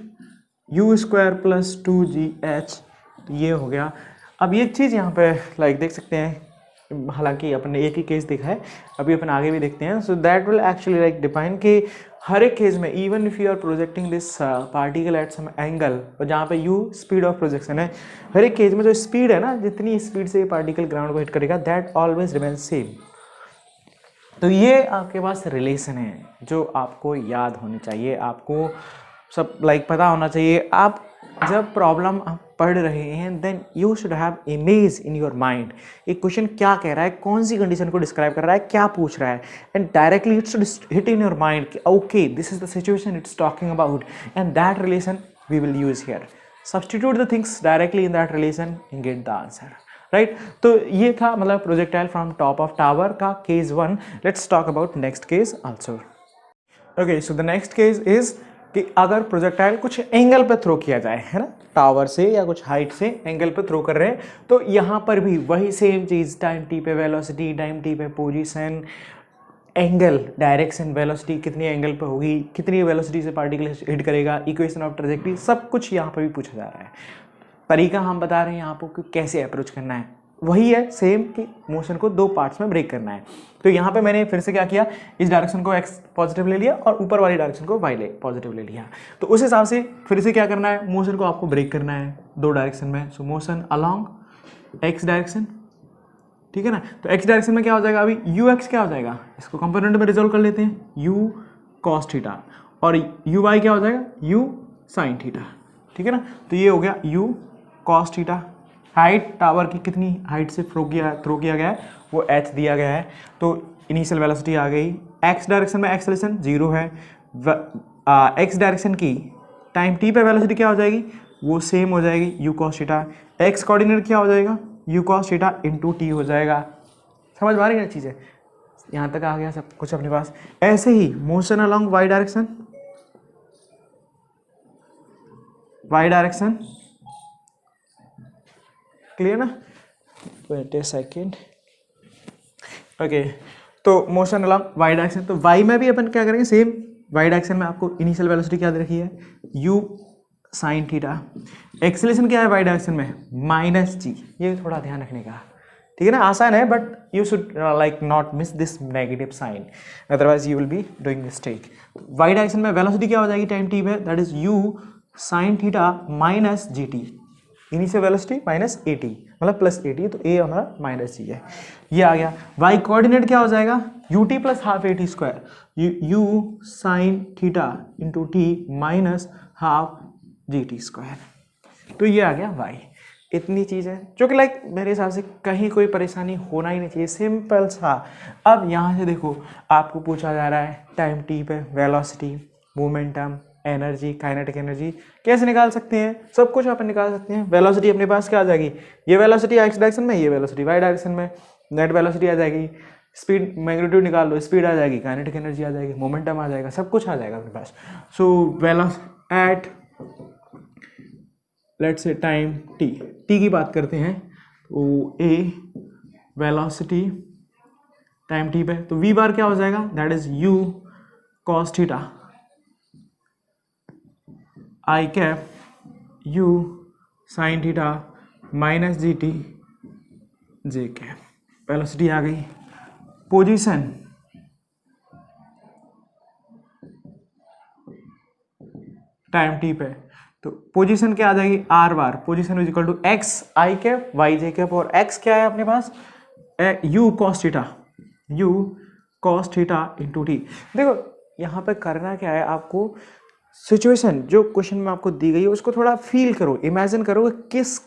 u square plus 2gh, तो ये हो गया। अब एक चीज़ यहाँ पे लाइक देख सकते हैं, हालांकि अपन ने एक ही केस देखा है, अभी अपन आगे भी देखते हैं। So that will actually like define कि हर एक केस में even if you are projecting this particle at some angle, और जहाँ पे u स्पीड ऑफ प्रोजेक्शन है, हर एक केस में जो स्पीड है ना, जितनी स्पीड से पार्टिकल ग्राउंड को हिट करेगा दैट ऑलवेज रिमेन सेम। तो ये आपके पास रिलेशन है जो आपको याद होनी चाहिए, आपको सब लाइक पता होना चाहिए। आप जब प्रॉब्लम आप पढ़ रहे हैं then you should have image in your mind, एक क्वेश्चन क्या कह रहा है, कौन सी कंडीशन को डिस्क्राइब कर रहा है, क्या पूछ रहा है, and directly it should hit in your mind कि okay this is the situation it's talking about, and that relation we will use here. Substitute the things directly in that relation and get the answer, right. तो ये था मतलब projectile from top of tower का case 1। Let's talk about next case also. Okay, so the next case is कि अगर projectile कुछ angle पे throw किया जाए, है ना, टावर से या कुछ हाइट से एंगल पे थ्रो कर रहे हैं, तो यहाँ पर भी वही सेम चीज़, टाइम टी पे वेलोसिटी, टाइम टी पे पोजीशन, एंगल, डायरेक्शन, वेलोसिटी कितनी एंगल पे होगी, कितनी वेलोसिटी से पार्टिकल हिट करेगा, इक्वेशन ऑफ ट्रैजेक्टरी, सब कुछ यहाँ पर भी पूछा जा रहा है। तरीका हम बता रहे हैं यहाँ पर कि कैसे अप्रोच करना है, वही है सेम कि मोशन को दो पार्ट्स में ब्रेक करना है। तो यहाँ पे मैंने फिर से क्या किया, इस डायरेक्शन को x पॉजिटिव ले लिया और ऊपर वाली डायरेक्शन को y पॉजिटिव ले लिया। तो उस हिसाब से फिर से क्या करना है, मोशन को आपको ब्रेक करना है दो डायरेक्शन में। सो मोशन अलोंग x डायरेक्शन, ठीक है ना। तो x डायरेक्शन में क्या हो जाएगा, अभी ux क्या हो जाएगा, इसको कंपोनेंट में रिजोल्व कर लेते हैं, u cos थीटा, और uy क्या हो जाएगा, u sin थीटा, ठीक है ना। तो ये हो गया u cos theta. Height tower की कितनी हाइट से थ्रो किया गया है वो h दिया गया है, तो इनिशियल वेलोसिटी आ गई। x डायरेक्शन में एक्सेलरेशन 0 है, x डायरेक्शन की टाइम t पे वेलोसिटी क्या हो जाएगी, वो सेम हो जाएगी u cos theta. x coordinate क्या हो जाएगा, u cos theta into T हो जाएगा। समझ में आ रही है चीज़ें, यहाँ तक आ गया सब कुछ अपने पास। ऐसे ही motion along y direction, clear ना। Wait a second, okay. तो मोशन अलोंग वाई डायरेक्शन, तो वाई में भी अपन क्या करेंगे, सेम वाई डायरेक्शन में आपको इनिशियल वेलोसिटी क्या दे रखी है, u साइन थीटा। एक्सेलरेशन क्या है वाई डायरेक्शन में, माइनस जी, ये थोड़ा ध्यान रखने का, ठीक है ना। आसान है but you should like not miss this negative sign, otherwise you will be doing mistake. Y direction में वेलोसिटी क्या हो जाएगी टाइम टी पे, that is u sine theta minus g t, initial velocity minus a t, मतलब plus a t, तो a हमारा minus जी है, ये आ गया। वाई कोऑर्डिनेट क्या हो जाएगा, U T plus half A T square, you sine theta into t minus half g t square, तो ये आ गया वाई। इतनी चीज़ है जो कि लाइक मेरे हिसाब से कहीं कोई परेशानी होना ही नहीं चाहिए, सिंपल सा। अब यहाँ से देखो आपको पूछा जा रहा है टाइम टी पे velocity, momentum, energy, kinetic energy कैसे निकाल सकते हैं, सब कुछ अपन निकाल सकते हैं। वेलोसिटी अपने पास क्या आ जाएगी, ये वेलोसिटी एक्स डायरेक्शन में, ये वेलोसिटी वाई डायरेक्शन में, नेट वेलोसिटी आ जाएगी, स्पीड मैग्नीट्यूड निकाल लो, स्पीड आ जाएगी, काइनेटिक एनर्जी आ जाएगी, मोमेंटम आ जाएगा, सब कुछ आ जाएगा अपने पास। सो वेलोसिटी एट लेट्स से टाइम टी की बात करते हैं, तो ए वेलोसिटी टाइम टी पे, तो वी बार क्या हो जाएगा, that is u cos theta i cap u sine theta minus g t j cap. Velocity आ गई, पोजीशन टाइम टी पे, तो पोजीशन क्या आ जाएगी, r bar, position is equal to x i cap y j cap, और x क्या है अपने पास, u cos theta, u cos theta into t. देखो यहाँ पे करना क्या है, आपको सिचुएशन जो क्वेश्चन में आपको दी गई है उसको थोड़ा फील करो, इमेजिन करो किस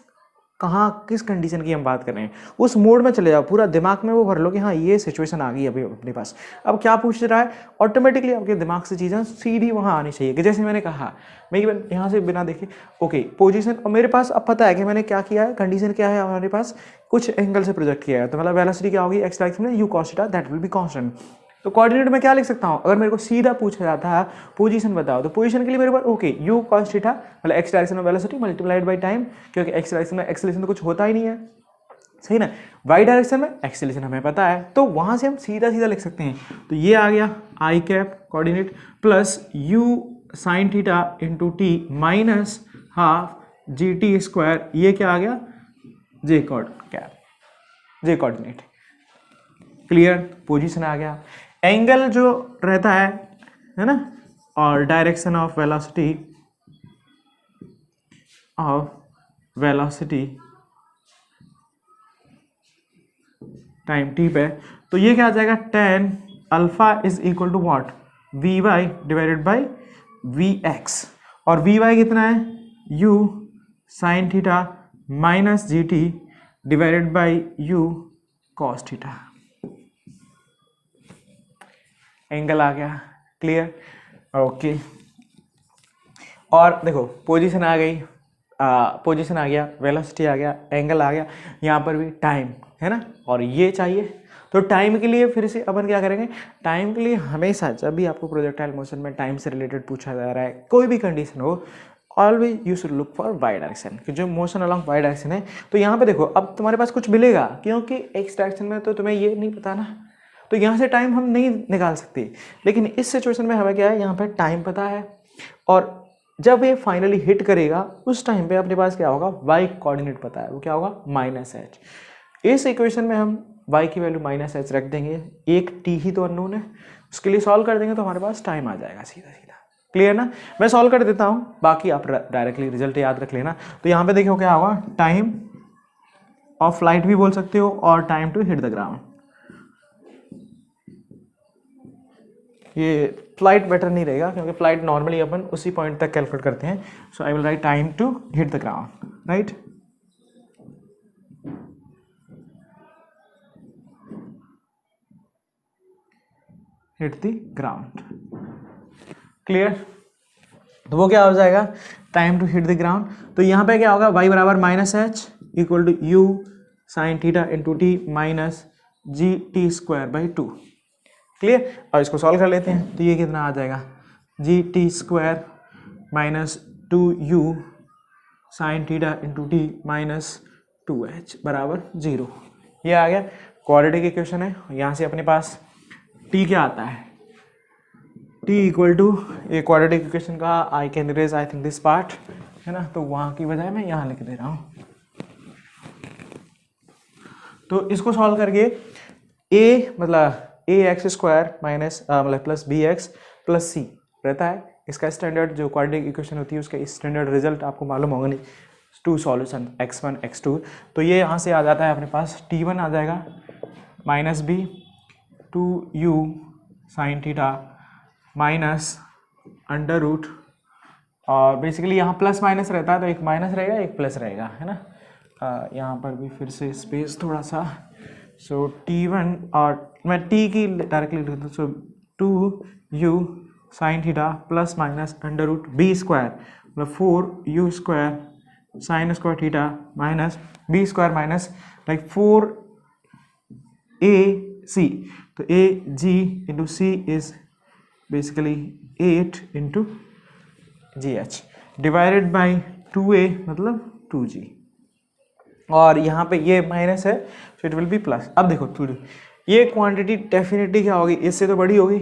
कहाँ किस कंडीशन की हम बात कर रहे हैं, उस मोड में चले जाओ, पूरा दिमाग में वो भर लो कि हाँ ये सिचुएशन आ गई अभी अपने पास, अब क्या पूछ रहा है, ऑटोमेटिकली आपके दिमाग से चीज़ें सीधी वहाँ आनी चाहिए। कि जैसे मैंने कहा, मैं यहाँ से बिना देखे ओके पोजीशन, और मेरे पास अब पता है कि मैंने क्या किया है, कंडीशन क्या है हमारे पास, कुछ एंगल से प्रोजेक्ट किया है, तो मतलब वेलोसिटी क्या होगी, एक्स डायरेक्शन में you cos theta, that will be constant. तो कोऑर्डिनेट में क्या लिख सकता हूँ, अगर मेरे को सीधा पूछा जाता है पोजीशन बताओ, तो पोजीशन के लिए मेरे पास ओके यू कॉस थीटा मतलब एक्स डायरेक्शन में वेलोसिटी मल्टीप्लाइड बाय टाइम, क्योंकि एक्स डायरेक्शन में एक्सेलरेशन तो कुछ होता ही नहीं है, सही ना, वाई डायरेक्शन में एक्सेलरेशन हमें पता है, तो वहाँ से हम सीधा सीधा लिख सकते हैं। तो ये आ गया i cap coordinate plus u sine theta into t minus half g t square, ये क्या आ गया, जे कोऑर्डिनेट। क्लियर, पोजीशन आ गया, एंगल जो रहता है ना, और direction of velocity time t पे, तो ये क्या आ जाएगा, tan alpha is equal to what, v y divided by v x, और वी वाई कितना है, u sine theta minus g t divided by u cos theta. Angle आ गया, क्लियर, ओके। और देखो पोजीशन आ गई, पोजीशन आ गया, वेलोसिटी आ गया, एंगल आ गया, यहाँ पर भी टाइम है ना, और ये चाहिए, तो टाइम के लिए फिर से अपन क्या करेंगे, टाइम के लिए हमेशा जब भी आपको प्रोजेक्टाइल मोशन में टाइम से रिलेटेड पूछा जा रहा है, कोई भी कंडीशन हो, always you should look for y direction, कि जो मोशन अलॉन्ग वाई डायरेक्शन है। तो यहाँ पे देखो अब तुम्हारे पास कुछ मिलेगा, क्योंकि एक्स डायरेक्शन में तो तुम्हें ये नहीं पता ना, तो यहाँ से टाइम हम नहीं निकाल सकते, लेकिन इस सिचुएशन में हमें क्या है, यहाँ पे टाइम पता है, और जब ये फाइनली हिट करेगा उस टाइम पे अपने पास क्या होगा, वाई कोऑर्डिनेट पता है, वो क्या होगा, माइनस एच। इस इक्वेशन में हम y की वैल्यू माइनस एच रख देंगे, एक t ही तो अननोन है, उसके लिए सॉल्व कर देंगे तो हमारे पास टाइम आ जाएगा सीधा सीधा। क्लियर ना, मैं सॉल्व कर देता हूँ, बाकी आप डायरेक्टली रिजल्ट याद रख लेना। तो यहाँ पे देखो क्या होगा, टाइम ऑफ फ्लाइट भी बोल सकते हो, और time to hit the ground, ये फ्लाइट बेटर नहीं रहेगा, क्योंकि फ्लाइट नॉर्मली अपन उसी पॉइंट तक कैलकुलेट करते हैं। So I will write time to hit the ground, right, hit the ground. Clear, तो वो क्या हो जाएगा, time to hit the ground, तो यहाँ पे क्या होगा, y बराबर minus h equal to u sine theta into t minus g t square by 2। Clear, और इसको सॉल्व कर लेते हैं, तो ये कितना आ जाएगा, जी t square minus 2u sine theta into t minus 2h बराबर 0। ये आ गया क्वाड्रेटिक इक्वेशन है। यहाँ से अपने पास t क्या आता है, t इक्वल टू, ये क्वाड्रेटिक इक्वेशन का I can erase I think this part है ना, तो वहाँ की बजाय मैं यहाँ लिख दे रहा हूँ। तो इसको सॉल्व करके a मतलब ए एक्स स्क्वायर माइनस मतलब प्लस बी एक्स प्लस सी रहता है, इसका स्टैंडर्ड जो क्वाड्रेटिक इक्वेशन होती है उसका स्टैंडर्ड रिजल्ट आपको मालूम होगा नहीं, 2 सॉल्यूशन x1 x2, तो ये यहाँ से आ जाता है अपने पास t1 आ जाएगा minus b 2u sine theta minus under root, और बेसिकली यहाँ प्लस माइनस रहता है, तो एक माइनस रहेगा एक प्लस रहेगा है ना, यहाँ पर भी फिर से स्पेस थोड़ा सा, सो t1 और मैं t की डायरेक्टली लिख दूँ, so 2u sine theta plus minus under root b square मतलब 4u square sine square theta minus b square minus like 4ac, तो a g into c is basically 8 into g h divided by 2a मतलब 2g। और यहाँ पे ये minus है so it will be plus. अब देखो थोड़ी ये क्वांटिटी डेफिनेटली क्या होगी, इससे तो बड़ी होगी,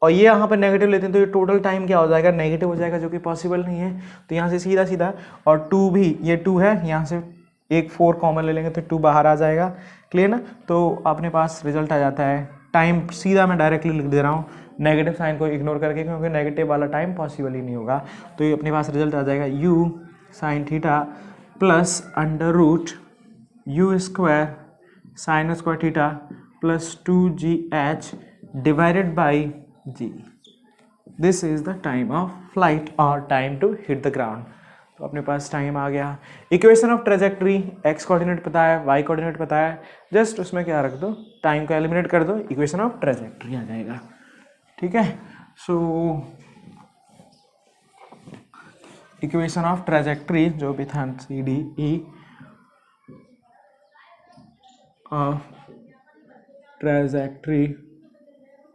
और ये यहाँ पर नेगेटिव लेते हैं तो ये टोटल टाइम क्या हो जाएगा, नेगेटिव हो जाएगा, जो कि पॉसिबल नहीं है। तो यहाँ से सीधा सीधा, और 2 भी, ये 2 है, यहाँ से एक 4 कॉमन ले लेंगे तो 2 बाहर आ जाएगा। क्लियर ना। तो अपने पास रिजल्ट आ जाता है टाइम, सीधा मैं डायरेक्टली लिख दे रहा हूँ नेगेटिव साइन को इग्नोर करके, क्योंकि नेगेटिव वाला टाइम पॉसिबल ही नहीं होगा। तो ये अपने पास रिजल्ट आ जाएगा u sine theta plus under root u square sine square theta plus 2gh divided by g। This is the time of flight और time to hit the ground. तो अपने पास टाइम आ गया। Equation of trajectory, x coordinate पता है, y coordinate पता है, जस्ट उसमें क्या रख दो, टाइम को एलिमिनेट कर दो, इक्वेशन ऑफ ट्रेजेक्ट्री आ जाएगा। ठीक है। सो इक्वेशन ऑफ ट्रेजेक्ट्री जो भी था CDE ऑफ ट्रेजेक्ट्री,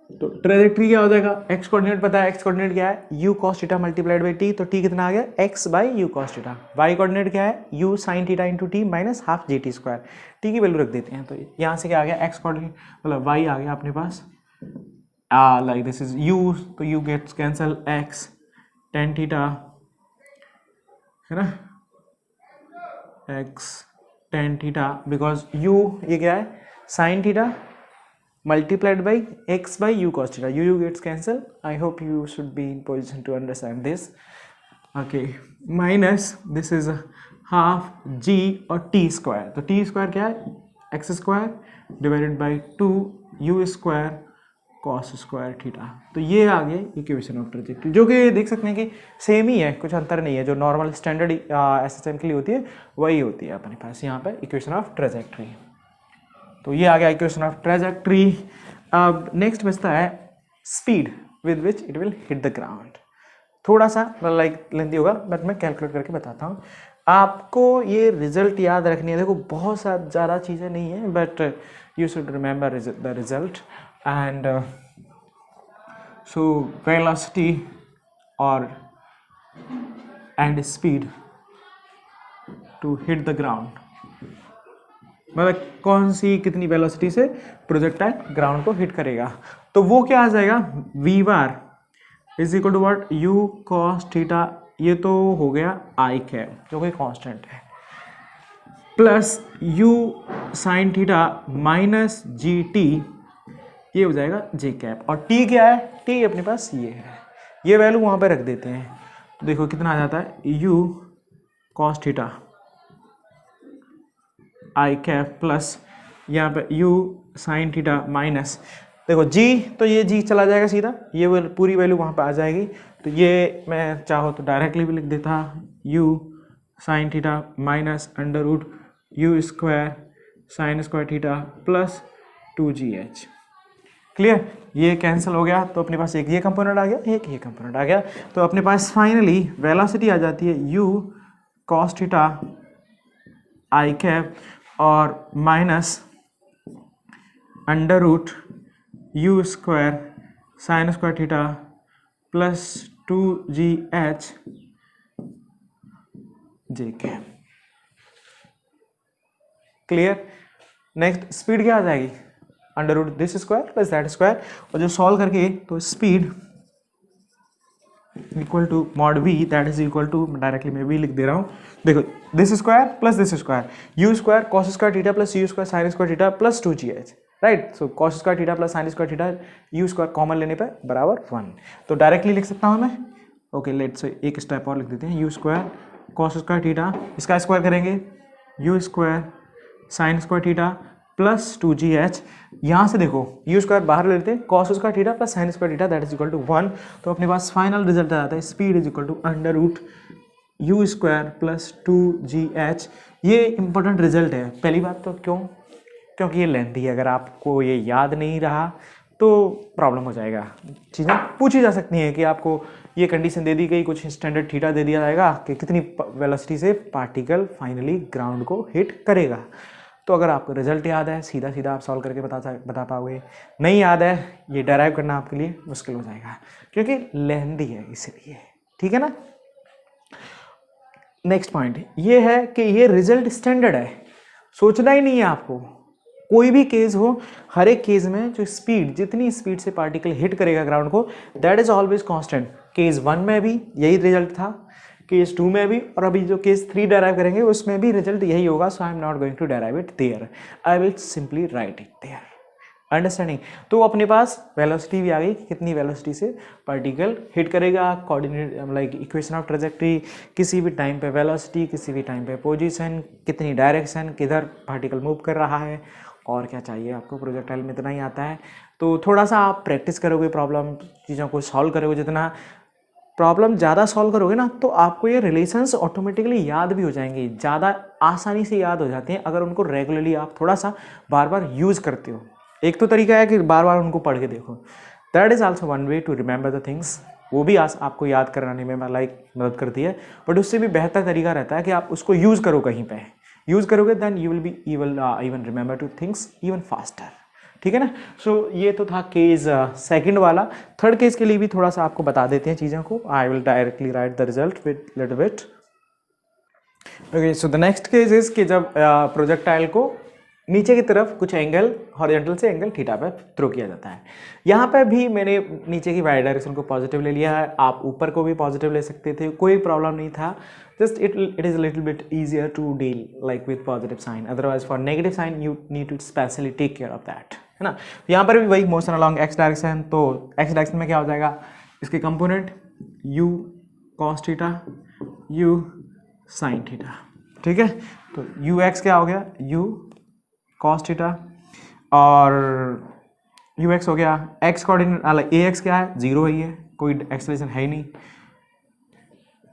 तो ट्रेजेक्ट्री क्या हो जाएगा, एक्स कोऑर्डिनेट पता है, एक्स कोऑर्डिनेट क्या है, u cos theta multiplied by t, तो टी कितना आ गया, x by u cos theta. Y coordinate क्या है, u sine theta into t minus half g t square. T की वैल्यू रख देते हैं, तो यहाँ से क्या आ गया, एक्स कोऑर्डिनेट मतलब वाई आ गया अपने पास, लाइक दिस इज यू, तो u gets cancel, x tan theta है ना, x tan theta, because you ये क्या है sine theta multiplied by x by u cos theta, u gets cancel. I hope you should be in position to understand this. Okay, minus this is half g और t square, तो t square क्या है, x square divided by 2 u square cos square theta। तो ये आ गया equation of trajectory, जो कि देख सकते हैं कि सेम ही है, कुछ अंतर नहीं है, जो नॉर्मल स्टैंडर्ड SSM के लिए होती है वही होती है अपने पास यहाँ पे इक्वेशन ऑफ ट्रेजेक्ट्री। तो ये आ गया इक्वेशन ऑफ ट्रेजेक्ट्री। अब नेक्स्ट बचता है speed with which it will hit the ground. थोड़ा सा लाइक लेंथी होगा, बट मैं कैलकुलेट करके बताता हूँ आपको। ये रिजल्ट याद रखनी है, देखो बहुत ज़्यादा चीज़ें नहीं है, but you should remember the result. And so velocity और and speed to hit the ground, मतलब कौन सी कितनी वेलोसिटी से प्रोजेक्टाइल ग्राउंड को हिट करेगा, तो वो क्या आ जाएगा, v bar is equal to what, u cos theta, ये तो हो गया आई कैप जो कि कांस्टेंट है, plus u sine theta minus g T, ये हो जाएगा जे कैप, और टी क्या है, टी अपने पास ये है, ये वैल्यू वहाँ पे रख देते हैं। तो देखो कितना आ जाता है, u cos theta i cap plus यहाँ पे यू साइन थीटा माइनस, देखो जी, तो ये जी चला जाएगा सीधा, ये पूरी वैल्यू वहाँ पे आ जाएगी। तो ये मैं चाहो तो डायरेक्टली भी लिख देता, u sine theta minus under root u square sine square theta plus 2gh। Clear, ये कैंसिल हो गया, तो अपने पास एक ये कंपोनेंट आ गया, एक ये कंपोनेंट आ गया। तो अपने पास फाइनली वेलोसिटी आ जाती है u cos theta i cap और minus under root u square sine square theta plus 2gh j cap. Clear. Next speed क्या आ जाएगी, under root this square plus that square, और जो सॉल्व करके तो speed equal to mod v, that is equal to, directly मैं भी लिख दे रहा हूँ, देखो this square plus this square, u square cos square theta plus u square sine square theta plus 2gh, right. So cos square theta plus sine square theta you square common लेने पे बराबर 1, तो डायरेक्टली लिख सकता हूँ मैं। Okay, let's एक step और लिख देते हैं, u square cos square theta, इसका स्क्वायर करेंगे you square sine square theta plus 2gh, यहाँ से देखो यू स्क्वायर बाहर ले लेते हैं, cos square theta plus sine square theta that is equal to 1, तो अपने पास फाइनल रिजल्ट आ जाता है speed is equal to under root u square plus 2gh। ये इंपॉर्टेंट रिजल्ट है, पहली बात तो क्यों, क्योंकि ये लेंथी है, अगर आपको ये याद नहीं रहा तो प्रॉब्लम हो जाएगा। चीज़ें पूछी जा सकती हैं कि आपको ये कंडीशन दे दी गई, कुछ स्टैंडर्ड थीटा दे दिया जाएगा कि कितनी वेलोसिटी से पार्टिकल फाइनली ग्राउंड को हिट करेगा। तो अगर आपको रिजल्ट याद है, सीधा सीधा आप सॉल्व करके बता पाओगे, नहीं याद है ये डेराइव करना आपके लिए मुश्किल हो जाएगा, क्योंकि लेंथी है इसलिए, ठीक है ना। नेक्स्ट पॉइंट ये है कि ये रिजल्ट स्टैंडर्ड है, सोचना ही नहीं है आपको। कोई भी केस हो, हर एक केस में जो स्पीड, जितनी स्पीड से पार्टिकल हिट करेगा ग्राउंड को, that is always constant. Case 1 में भी यही रिजल्ट था, केस 2 में भी, और अभी जो केस 3 डेराइव करेंगे उसमें भी रिजल्ट यही होगा। So I am not going to derive it there, I will simply write it there. Understanding? तो अपने पास वेलोसिटी भी आ गई, कितनी वेलोसिटी से पार्टिकल हिट करेगा, coordinate like equation of trajectory, किसी भी टाइम पे वेलोसिटी, किसी भी टाइम पे पोजीशन, कितनी डायरेक्शन, किधर पार्टिकल मूव कर रहा है, और क्या चाहिए आपको। प्रोजेक्टाइल में इतना ही आता है। तो थोड़ा सा आप प्रैक्टिस करोगे, प्रॉब्लम चीज़ों को सॉल्व करोगे, जितना प्रॉब्लम ज़्यादा सॉल्व करोगे ना, तो आपको ये रिलेशंस ऑटोमेटिकली याद भी हो जाएंगे, ज़्यादा आसानी से याद हो जाते हैं अगर उनको रेगुलरली आप थोड़ा सा बार बार यूज़ करते हो। एक तो तरीका है कि बार बार उनको पढ़ के देखो, that is also one way to remember the things. वो भी आपको याद कराने में मदद करती है, बट उससे भी बेहतर तरीका रहता है कि आप उसको यूज़ करो, कहीं पे यूज़ करोगे, then you will be even remember to things even faster. ठीक है ना। सो ये तो था केस सेकंड वाला। थर्ड केस के लिए भी थोड़ा सा आपको बता देते हैं चीज़ों को। I will directly right the result with little bit. Okay, so the next case is कि जब प्रोजेक्टाइल को नीचे की तरफ कुछ एंगल हॉरिजॉन्टल से एंगल थीटा पे थ्रो किया जाता है। यहाँ पे भी मैंने नीचे की वाई डायरेक्शन को पॉजिटिव ले लिया है, आप ऊपर को भी पॉजिटिव ले सकते थे, कोई प्रॉब्लम नहीं था। Just it is little bit easier to deal like with positive sign, otherwise for negative sign you need to specially take care of that, है ना। यहाँ पर भी वही मोशन अलॉन्ग एक्स डायरेक्शन, तो एक्स डायरेक्शन में क्या हो जाएगा, इसके component u cos theta, u sine theta. ठीक है, तो यू एक्स क्या हो गया, यू कॉस थीटा, और यू एक्स हो गया एक्स कोऑर्डिनेट, ए एक्स क्या है, जीरो ही है, कोई एक्सेलरेशन है ही नहीं।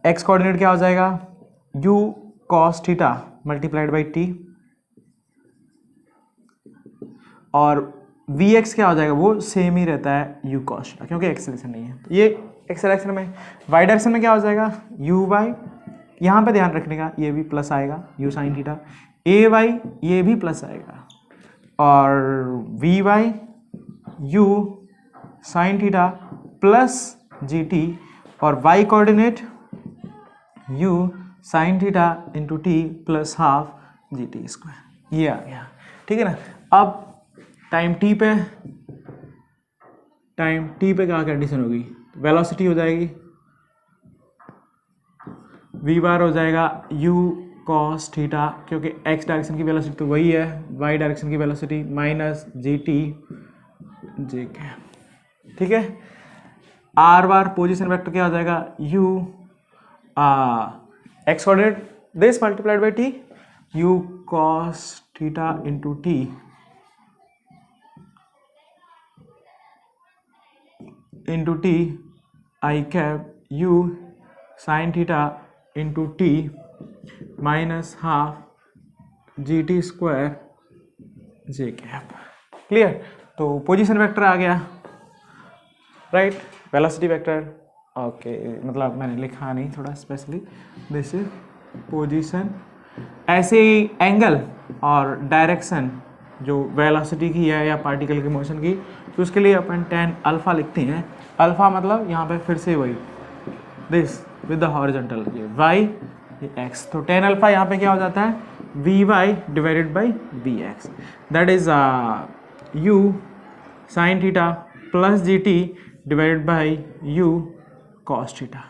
एक्स कोऑर्डिनेट क्या हो जाएगा, you cos theta multiplied by T, और वी एक्स क्या हो जाएगा, वो सेम ही रहता है यू कॉस थीटा, क्योंकि एक्सेलरेशन नहीं है। ये एक्सेलरेशन में, वाई डायरेक्शन में क्या हो जाएगा, यू वाई, यहाँ पे ध्यान रखने का, ये भी प्लस आएगा u sine theta, a y ये भी प्लस आएगा, और v y u sine theta plus g t, और y coordinate u sine theta into t plus half g t square, ये आ गया। ठीक है ना। अब टाइम टी पे क्या कंडीशन होगी, वेलोसिटी हो जाएगी, वी बार हो जाएगा यू कॉस थीटा, क्योंकि एक्स डायरेक्शन की वेलोसिटी तो वही है, वाई डायरेक्शन की वेलोसिटी माइनस जी टी जे के। ठीक है, आर बार पोजीशन वेक्टर क्या हो जाएगा, you x coordinate this multiplied by T, you cos theta into T into T I cap u sine theta into t minus half g t square J cap. Clear. तो position vector आ गया, right, velocity vector. Okay, मतलब मैंने लिखा नहीं थोड़ा specially, this is position. ऐसे ही angle और direction जो वेलोसिटी की है या पार्टिकल की मोशन की, तो उसके लिए अपन tan अल्फा लिखते हैं। अल्फा मतलब यहाँ पे फिर से वही दिस विद द हॉरिजॉन्टल, ये y ये x, तो tan अल्फा यहाँ पे क्या हो जाता है, v y divided by v x, that is u sine theta plus g t divided by u cos theta.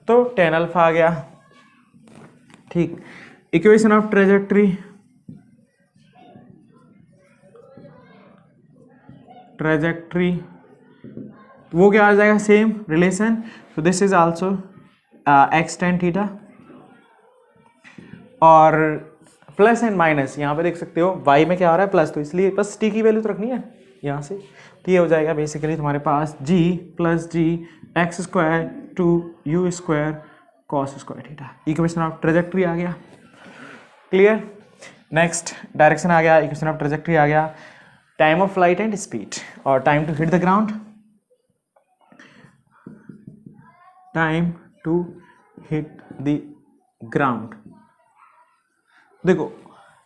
तो tan अल्फा आ गया। ठीक, इक्वेशन ऑफ ट्रेजेक्ट्री, वो क्या आ जाएगा, सेम रिलेशन। तो this is also x tan theta, और प्लस एंड माइनस यहाँ पे देख सकते हो, y में क्या आ रहा है प्लस, तो इसलिए बस t की वैल्यू तो रखनी है यहाँ से, तो ये हो जाएगा बेसिकली तुम्हारे पास g plus g x square two u square cos square theta. Equation of trajectory आ गया। क्लियर। नेक्स्ट डायरेक्शन आ गया, इक्वेशन ऑफ ट्रेजेक्ट्री आ गया, time of flight and speed, और time to hit the ground, time to hit the ground. देखो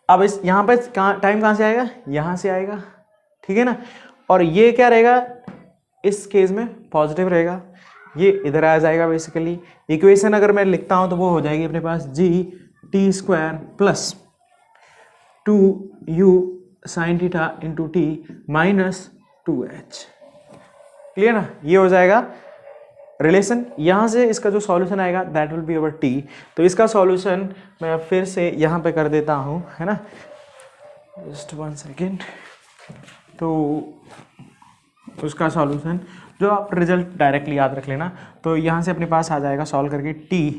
अब इस यहाँ पे टाइम कहाँ से आएगा, यहाँ से आएगा, ठीक है ना। और ये क्या रहेगा, इस केस में पॉजिटिव रहेगा, ये इधर आ जाएगा बेसिकली। इक्वेशन अगर मैं लिखता हूँ तो वो हो जाएगी अपने पास g t square plus 2u sine theta into t minus 2h। Clear ना, ये हो जाएगा रिलेशन। यहाँ से इसका जो सॉल्यूशन आएगा that will be our T. तो इसका सॉल्यूशन मैं फिर से यहाँ पे कर देता हूँ, है ना, जस्ट 1 सेकेंड। तो उसका सॉल्यूशन जो आप रिजल्ट डायरेक्टली याद रख लेना। तो यहाँ से अपने पास आ जाएगा सॉल्व करके t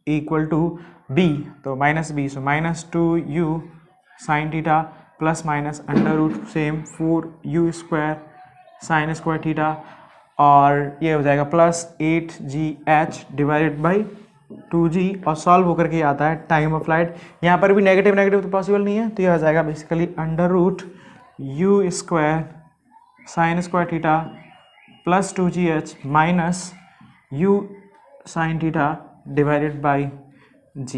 इक्वल टू b, तो minus b, so minus 2u sine theta plus minus under root same 4u square sine square theta, और ये हो जाएगा plus 8gh divided by 2g, और सॉल्व होकर के आता है टाइम ऑफ फ्लाइट। यहाँ पर भी नेगेटिव नेगेटिव तो पॉसिबल नहीं है, तो ये हो जाएगा basically under root u square sine square theta plus 2gh minus u sine theta divided by g।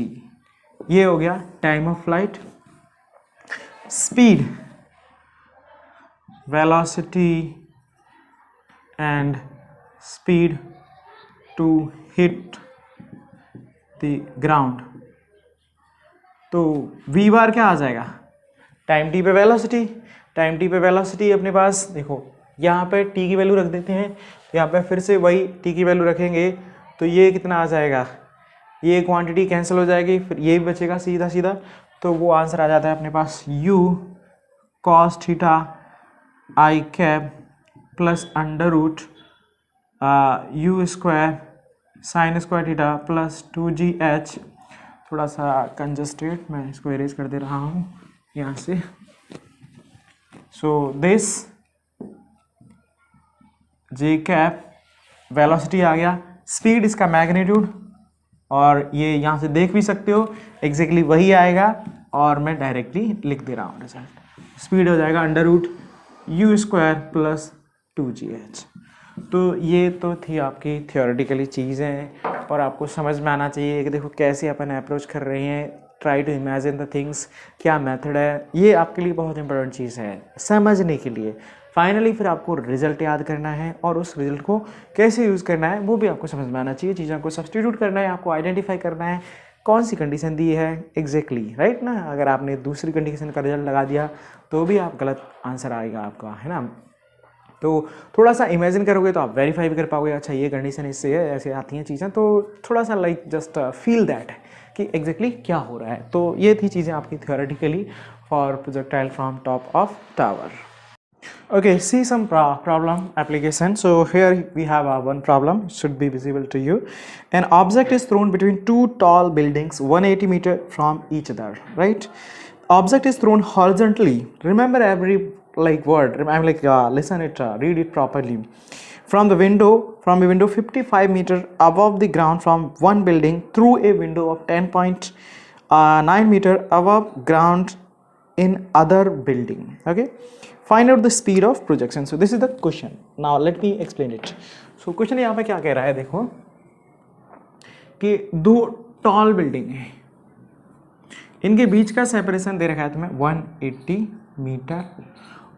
ये हो गया time of flight. Speed, velocity and speed to hit the ground। तो v बार क्या आ जाएगा, टाइम t पे velocity. Time t पे velocity अपने पास देखो, यहाँ पे t की वैल्यू रख देते हैं, तो यहाँ पे फिर से वही t की वैल्यू रखेंगे, तो ये कितना आ जाएगा, ये क्वांटिटी कैंसिल हो जाएगी, फिर ये भी बचेगा सीधा सीधा, तो वो आंसर आ जाता है अपने पास u cos theta i cap plus under root u square sine square theta plus 2gh। थोड़ा सा कंजस्टेड, मैं इसको इरेज कर दे रहा हूँ यहाँ से। So this j cap velocity आ गया, स्पीड इसका मैग्नीट्यूड, और ये यहाँ से देख भी सकते हो एग्जैक्टली वही आएगा, और मैं डायरेक्टली लिख दे रहा हूँ रिजल्ट। स्पीड हो जाएगा under root u square plus 2gh। तो ये तो थी आपकी थियोरेटिकली चीज़ें, और आपको समझ में आना चाहिए कि देखो कैसे अपन अप्रोच कर रहे हैं, try to imagine the things, क्या मेथड है, ये आपके लिए बहुत इंपॉर्टेंट चीज़ है समझने के लिए। फाइनली फिर आपको रिजल्ट याद करना है, और उस रिजल्ट को कैसे यूज़ करना है वो भी आपको समझ में आना चाहिए। चीज़ों को सब्स्टिट्यूट करना है, आपको आइडेंटिफाई करना है कौन सी कंडीशन दी है एग्जैक्टली, राइट ना। अगर आपने दूसरी कंडीशन का रिजल्ट लगा दिया तो भी आप गलत आंसर आएगा आपका, है ना। तो थोड़ा सा इमेजिन करोगे तो आप वेरीफाई भी कर पाओगे, अच्छा ये कंडीशन इससे है, ऐसे आती हैं चीज़ें, तो थोड़ा सा लाइक जस्ट फील दैट कि एग्जैक्टली क्या हो रहा है। तो ये थी चीज़ें आपकी theoretically for projectile from top of tower. Okay, see some problem application. So here we have one problem, should be visible to you. An object is thrown between two tall buildings 180 meter from each other, right? Object is thrown horizontally. Remember every like word, I'm like listen it, read it properly. From a window 55 meter above the ground from one building through a window of 10.9 meter above ground in other building. Okay, find out the speed of projection. So this is the question. Now let me explain it. So question यहाँ पे क्या कह रहा है, देखो कि दो tall building है, इनके बीच का सेपरेशन दे रखा है तुम्हें 180 मीटर,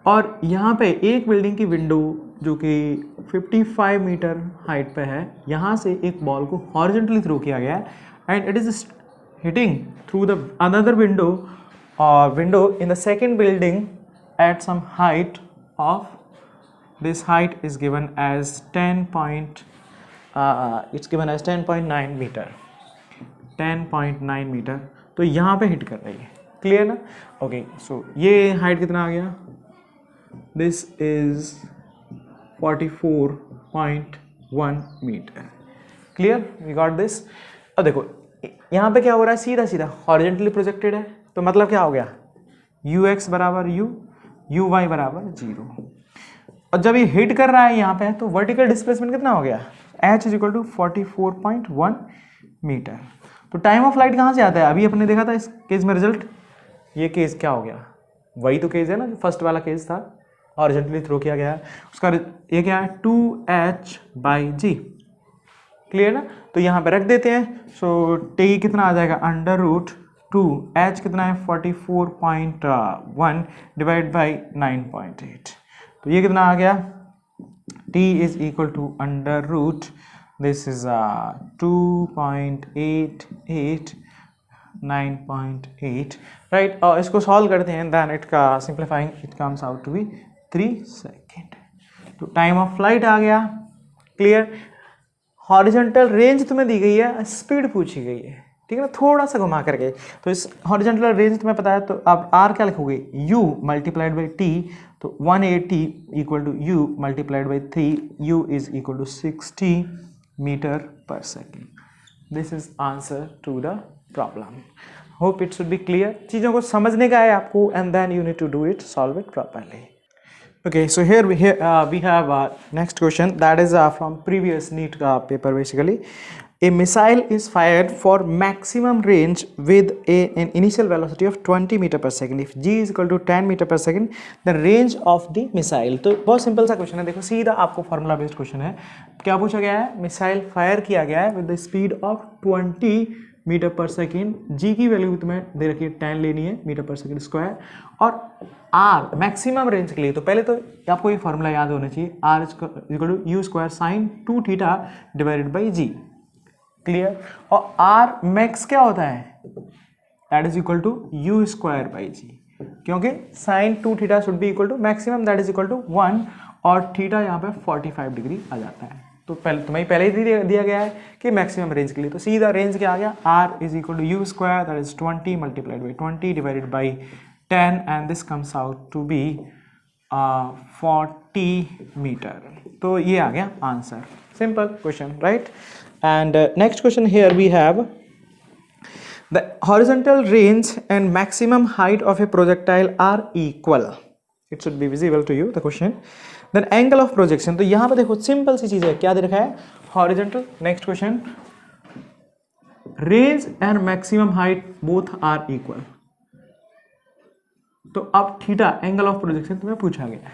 और यहाँ पे एक बिल्डिंग की विंडो जो कि 55 मीटर हाइट पे है, यहाँ से एक बॉल को हॉरिजॉन्टली थ्रो किया गया है, and it is hitting through the another window in the second building at some height of, this height is given as 10.9 meter, 10.9 metre. तो यहाँ पे हिट कर रही है, क्लियर ना। ओके, सो ये हाइट कितना आ गया, this is 44.1 metre, clear, we got this. अब देखो यहाँ पे क्या हो रहा है, सीधा सीधा हॉरिजॉन्टली प्रोजेक्टेड है, तो मतलब क्या हो गया, ux बराबर u, uy बराबर 0, और जब ये हिट कर रहा है यहाँ पे तो वर्टिकल डिस्प्लेसमेंट कितना हो गया, h is equal to 44.1 metre. तो टाइम ऑफ फ्लाइट कहाँ से आता है, अभी अपने देखा था इस केस में रिजल्ट, ये केस क्या हो गया, वही तो केस है ना जो फर्स्ट वाला केस था, हॉरिजॉन्टली थ्रो किया गया है, उसका ये क्या है 2h/g, क्लियर ना। तो यहाँ पे रख देते हैं, सो टी कितना आ जाएगा अंडर रूट 2, h कितना है 44.1 डिवाइड बाई 9.8, तो ये कितना आ गया, t is equal to under root, this is 2.88 9.8 right. और इसको सॉल्व करते हैं, देन इट का simplifying it comes out to be 3 second. तो टाइम ऑफ फ्लाइट आ गया, क्लियर। हॉरिजॉन्टल रेंज तुम्हें दी गई है, स्पीड पूछी गई है, ठीक है ना, थोड़ा सा घुमा करके। तो इस हॉरिजॉन्टल रेंज तुम्हें पता है, तो आप आर क्या लिखोगे, u मल्टीप्लाइड बाई टी, तो 180 equal to u multiplied by 3, u is equal to 60 metre per second. This is answer to the problem. Hope it should be clear. चीज़ों को समझने का है आपको, and then you need to do it, solve it properly. Okay, so here we have next question that is from previous NEET paper. Basically, a missile is fired for maximum range with an initial velocity of 20 meter per second. If g is equal to 10 meter per second, the range of the missile. तो बहुत simple सा question है, देखो सीधा आपको formula based question है। क्या पूछा गया है, मिसाइल फायर किया गया है with the speed of 20 metre per second, g की वैल्यू तुम्हें दे रखी है 10 लेनी है मीटर पर सेकेंड स्क्वायर, और आर मैक्सिमम रेंज के लिए, तो पहले तो आपको ये फॉर्मूला याद होना चाहिए, R equal to u square sine 2 theta divided by g, clear. और आर मैक्स क्या होता है, that is equal to u square by g, क्योंकि sine 2 theta should be equal to maximum that is equal to 1, और theta यहाँ पे 45 degree आ जाता है। तो तुम्हें पहले ही दिया गया है कि मैक्सिमम रेंज के लिए, तो सीधा रेंज क्या आ गया, R is equal to u square that is 20 multiplied by 20 divided by 10, and this comes out to be 40 metre. तो ये आ गया answer, simple question, right. And next question here we have the horizontal range and maximum height of a projectile are equal, it should be visible to you the question. Then angle of projection, तो यहां पे देखो simple सी चीज है, क्या दे रखा है, horizontal. Next question, range and maximum height both are equal, तो अब थीटा एंगल ऑफ प्रोजेक्शन तुम्हें पूछा गया है,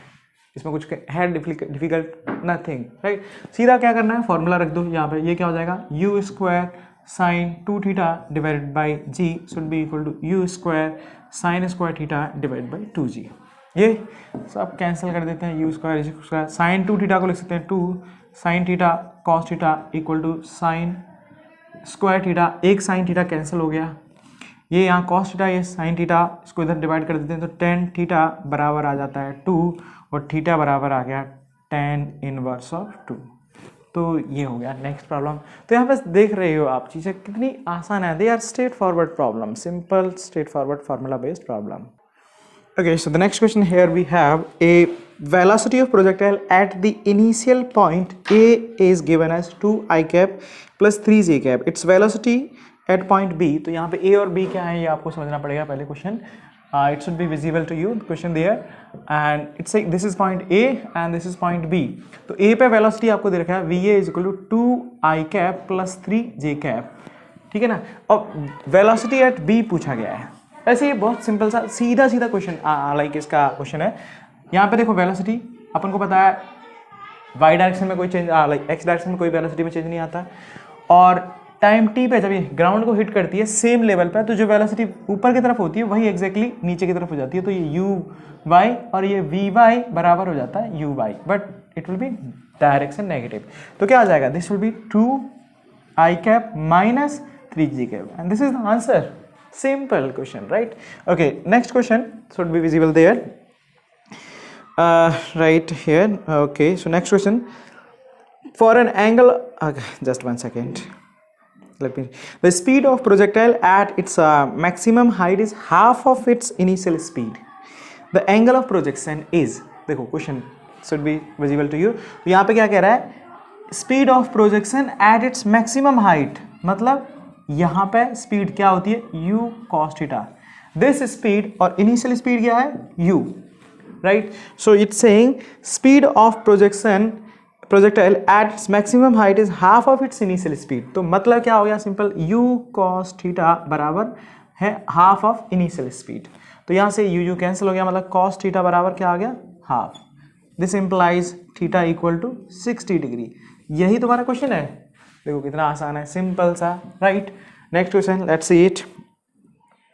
इसमें कुछ है डिफिकल्ट नथिंग, राइट। सीधा क्या करना है, फॉर्मूला रख दो यहाँ पे, ये क्या हो जाएगा, u square sine 2 theta divided by g should be equal to u square sine square theta divide by 2g। ये सब कैंसिल कर देते हैं, u square square sine 2 theta को लिख सकते हैं 2 sine theta cos theta equal to sine square theta, एक साइन थीटा कैंसिल हो गया, ये यहाँ कॉस थीटा ये साइन थीटा, इसको इधर डिवाइड कर देते हैं, तो टेन थीटा बराबर आ जाता है 2, और थीटा बराबर आ गया tan इनवर्स ऑफ 2। तो ये हो गया नेक्स्ट प्रॉब्लम। तो यहाँ पे देख रहे हो आप, चीज़ें कितनी आसान है, they are straight forward problem, simple straightforward formula based problem. Okay, so the next question here we have a velocity of projectile at the initial point A is given as 2 I cap plus 3 j cap. Its velocity at point B. तो यहाँ पे A और B क्या है ये आपको समझना पड़ेगा पहले question. It should be visible to you the question there, and it's like this is point A and this is point B. तो A पे velocity आपको दे रखा है VA is equal to 2 I cap plus 3 j cap, ठीक है ना। और velocity at B पूछा गया है, ऐसे ये बहुत सिंपल सा सीधा क्वेश्चन लाइक इसका क्वेश्चन है। यहाँ पे देखो वेलोसिटी अपन को पता है, वाई डायरेक्शन में कोई चेंज, लाइक एक्स डायरेक्शन में कोई वेलोसिटी में चेंज नहीं आता, और टाइम टी पे जब ये ग्राउंड को हिट करती है सेम लेवल पे, तो जो वेलोसिटी ऊपर की तरफ होती है वही एग्जैक्टली नीचे की तरफ हो जाती है, तो ये यू वाई और ये वी वाई बराबर हो जाता है u y, but it will be direction negative. तो क्या आ जाएगा, this will be 2 i cap minus 3 g cap, and this is the answer. Simple question, right? Okay, next question should be visible there, right here. Okay, so next question, for an angle, okay, just one second, let me, the speed of projectile at its maximum height is half of its initial speed. The angle of projection is, देखो question should be visible to you। तो यहाँ पे क्या कह रहा है, speed of projection at its maximum height, मतलब यहाँ पे स्पीड क्या होती है, u cos theta, this speed और इनिशियल स्पीड क्या है u, right. So it's saying speed of projectile at its maximum height is half of its initial speed. तो मतलब क्या हो गया, सिंपल u cos थीटा बराबर है हाफ ऑफ इनिशियल स्पीड, तो यहाँ से u कैंसिल हो गया, मतलब cos थीटा बराबर क्या आ गया, half. This implies theta equal to 60 degree. यही तुम्हारा क्वेश्चन है, देखो कितना आसान है, सिंपल सा, right. Next question, let's see it.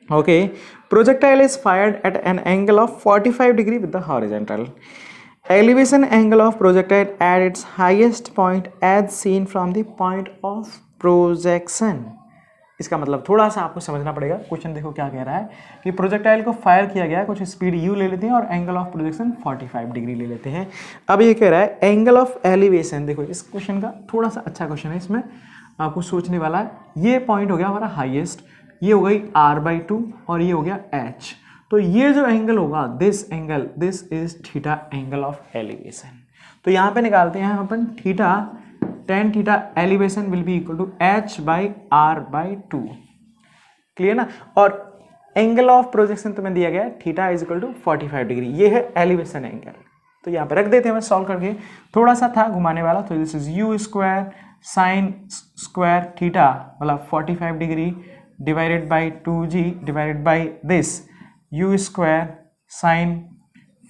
Okay, projectile is fired at an angle of 45 degree with the horizontal. Elevation angle of projectile at its highest point as seen from the point of projection. इसका मतलब थोड़ा सा आपको समझना पड़ेगा। Question देखो क्या कह रहा है कि प्रोजेक्टाइल को फायर किया गया है, कुछ स्पीड u ले लेते हैं और एंगल ऑफ प्रोजेक्शन 45 डिग्री ले लेते हैं। अब ये कह रहा है एंगल ऑफ एलिवेशन, देखो इस क्वेश्चन का थोड़ा सा अच्छा क्वेश्चन है, इसमें आपको सोचने वाला है। ये पॉइंट हो गया हमारा हाईएस्ट, ये हो गई r/2 और ये हो गया h। तो ये जो एंगल होगा this angle, this is theta angle of elevation. तो यहाँ पे निकालते हैं अपन थीटा, tan theta elevation will be equal to h/r/2, clear ना। और एंगल ऑफ प्रोजेक्शन तुम्हें दिया गया है theta is equal to 45 degree, ये है एलिवेशन एंगल। तो यहाँ पे रख देते हैं, मैं सॉल्व करके, थोड़ा सा था घुमाने वाला। तो this is u square sine square theta मतलब 45 degree divided by 2g divided by this u square sign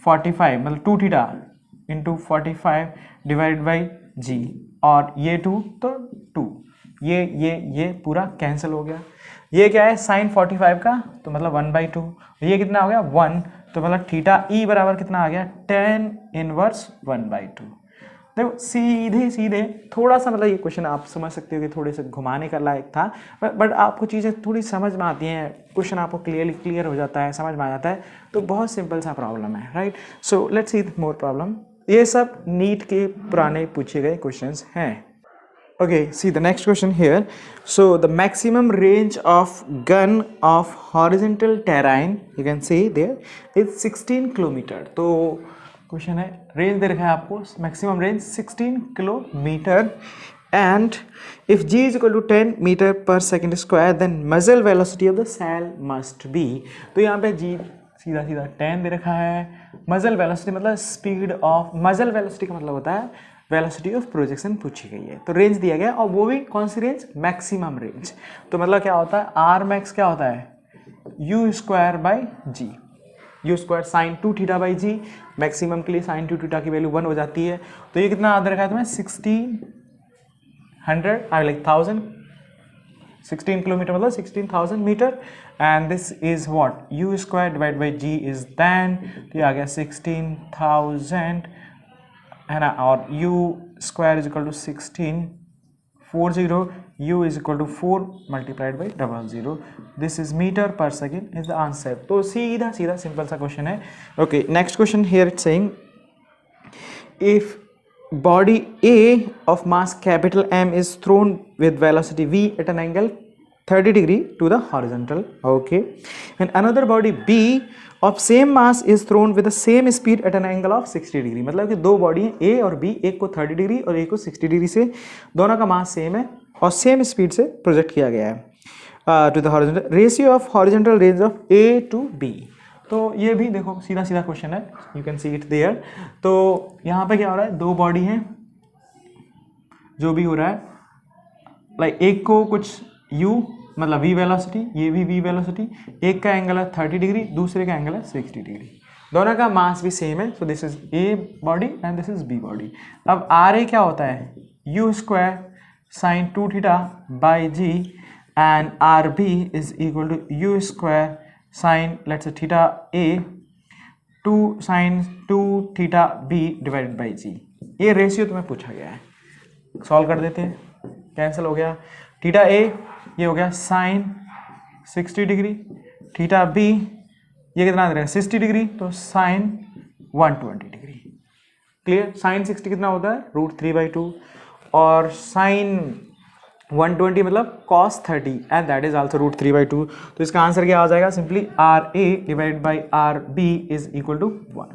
45 मतलब 2 theta into 45 divided by g, और ये 2 तो 2, ये पूरा कैंसिल हो गया। ये क्या है साइन 45 का, तो मतलब 1/2, ये कितना हो गया 1, तो मतलब थीटा ई बराबर कितना आ गया tan इनवर्स 1/2। देखो सीधे सीधे थोड़ा सा मतलब ये क्वेश्चन आप समझ सकते हो कि थोड़े से घुमाने का लायक था, बट आपको चीज़ें थोड़ी समझ में आती हैं, क्वेश्चन आपको क्लियर हो जाता है, समझ में आ जाता है, तो बहुत सिंपल सा प्रॉब्लम है, right. So let's see more problem. ये सब नीट के पुराने पूछे गए क्वेश्चंस हैं। Okay, see the next question here. So the maximum range of gun of horizontal terrain, you can see there, is 16 kilometre. तो क्वेश्चन है, रेंज दे रखा है आपको, maximum range 16 kilometre, and if g is equal to 10 metre per second square then muzzle velocity of the shell must be। तो यहाँ पे g सीधा सीधा 10 दे रखा है, मजल वेलोसिटी मतलब स्पीड ऑफ, मजल वेलोसिटी का मतलब होता है वेलोसिटी ऑफ प्रोजेक्शन पूछी गई है। तो रेंज दिया गया और वो भी कौन सी रेंज, मैक्सिमम रेंज। तो मतलब क्या होता है आर मैक्स क्या होता है u square by g, u square sine 2 theta by g, maximum के लिए साइन 2 थीटा की वैल्यू 1 हो जाती है। तो ये कितना दे रखा है तुम्हें 1600 आई लाइक 1000, 16 किलोमीटर मतलब 16,000 metre, and this is what u square divide by g is tan, तो ये आ गया 16,000 है ना, और u square is equal to 1640, u is equal टू 4 multiplied by 00, this is metre per second is the answer. तो सीधा सीधा सिंपल सा क्वेश्चन है। Okay, next question here it's saying if body A of mass capital M is thrown with velocity v at an angle 30 degree to the horizontal, okay, and another body B of same mass is thrown with the same speed at an angle of 60 degree। मतलब कि दो body हैं A और B, एक को 30 degree और एक को 60 डिग्री से, दोनों का मास सेम है और सेम स्पीड से प्रोजेक्ट किया गया है to the horizontal, ratio of horizontal range of A to B। तो ये भी देखो सीधा सीधा क्वेश्चन है, you can see it there. तो यहाँ पे क्या हो रहा है, दो बॉडी हैं, जो भी हो रहा है लाइक एक को कुछ u मतलब v वेलोसिटी, ये भी v वेलोसिटी, एक का एंगल है 30 डिग्री, दूसरे का एंगल है 60 डिग्री, दोनों का मास भी सेम है। So this is a body and this is b body. अब RA क्या होता है u square sine 2 theta by g, and RB is equal to u square sine let's say theta a 2 sine 2 theta b divided by g. ये ratio तुम्हें पूछा गया है, solve कर देते हैं, कैंसिल हो गया। थीटा a ये हो गया साइन 60 डिग्री, थीटा b ये कितना दे रहा है 60 डिग्री, तो साइन 120 डिग्री, क्लियर। साइन 60 कितना होता है √3/2 और साइन 120 मतलब cos 30 and that is also √3/2। तो इसका आंसर क्या आ जाएगा, simply RA divided by RB is equal to 1।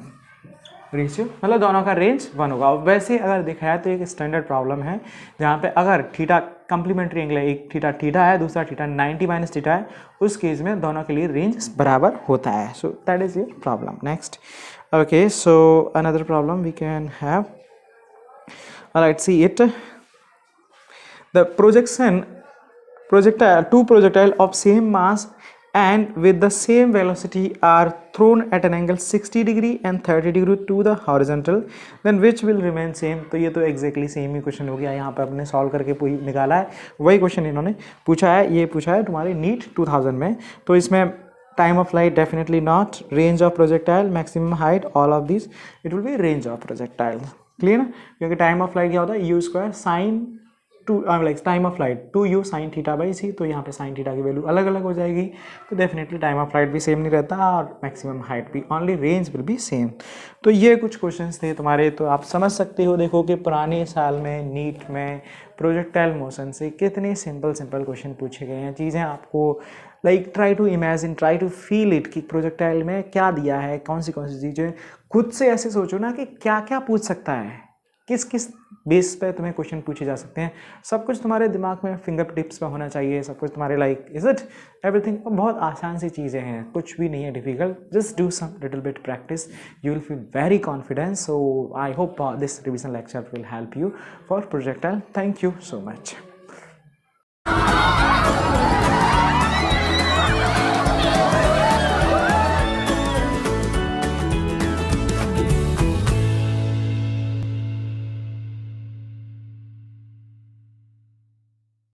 Ratio मतलब दोनों का रेंज 1 होगा। वैसे अगर देखा है तो एक स्टैंडर्ड प्रॉब्लम है जहाँ पे अगर थीटा कंप्लीमेंट्री एंगल है, एक थीटा थीटा है, दूसरा थीटा 90 माइनस थीटा है, उस केस में दोनों के लिए रेंज बराबर होता है। So that is your problem. Next, okay, so another problem we can have, let's see it. The two projectile of same mass and with the same velocity are thrown at an angle 60 degree and 30 degree to the horizontal, then which will remain same। तो ये तो exactly same ही question हो गया, यहाँ पे अपने solve करके पूरी निकाला है, वही क्वेश्चन इन्होंने पूछा है, ये पूछा है तुम्हारे नीट 2000 में। तो इसमें time of flight definitely not, range of projectile, maximum height, all of this it will be range of projectile, clear ना, क्योंकि टाइम ऑफ फ्लाइट क्या होता है u square sine two like time of flight 2u sin theta by c, तो यहाँ पे sin theta की value अलग अलग हो जाएगी, तो डेफिनेटली टाइम ऑफ फ्लाइट भी सेम नहीं रहता और मैक्सिमम हाइट भी, only range will B same. तो ये कुछ क्वेश्चंस थे तुम्हारे, तो आप समझ सकते हो, देखो कि पुराने साल में नीट में प्रोजेक्टाइल मोशन से कितने सिंपल क्वेश्चन पूछे गए हैं। चीज़ें आपको like try to imagine, try to feel it कि प्रोजेक्टाइल में क्या दिया है, कौन सी चीज़ें, खुद से ऐसे सोचो ना कि क्या क्या पूछ सकता है, किस किस बेस पे तुम्हें क्वेश्चन पूछे जा सकते हैं। सब कुछ तुम्हारे दिमाग में फिंगर टिप्स पे होना चाहिए, सब कुछ तुम्हारे लाइक इज इट एवरीथिंग। बहुत आसान सी चीज़ें हैं, कुछ भी नहीं है difficult, just do some little bit practice, you will feel very confident. So I hope this revision lecture will help you for projectile. Thank you so much.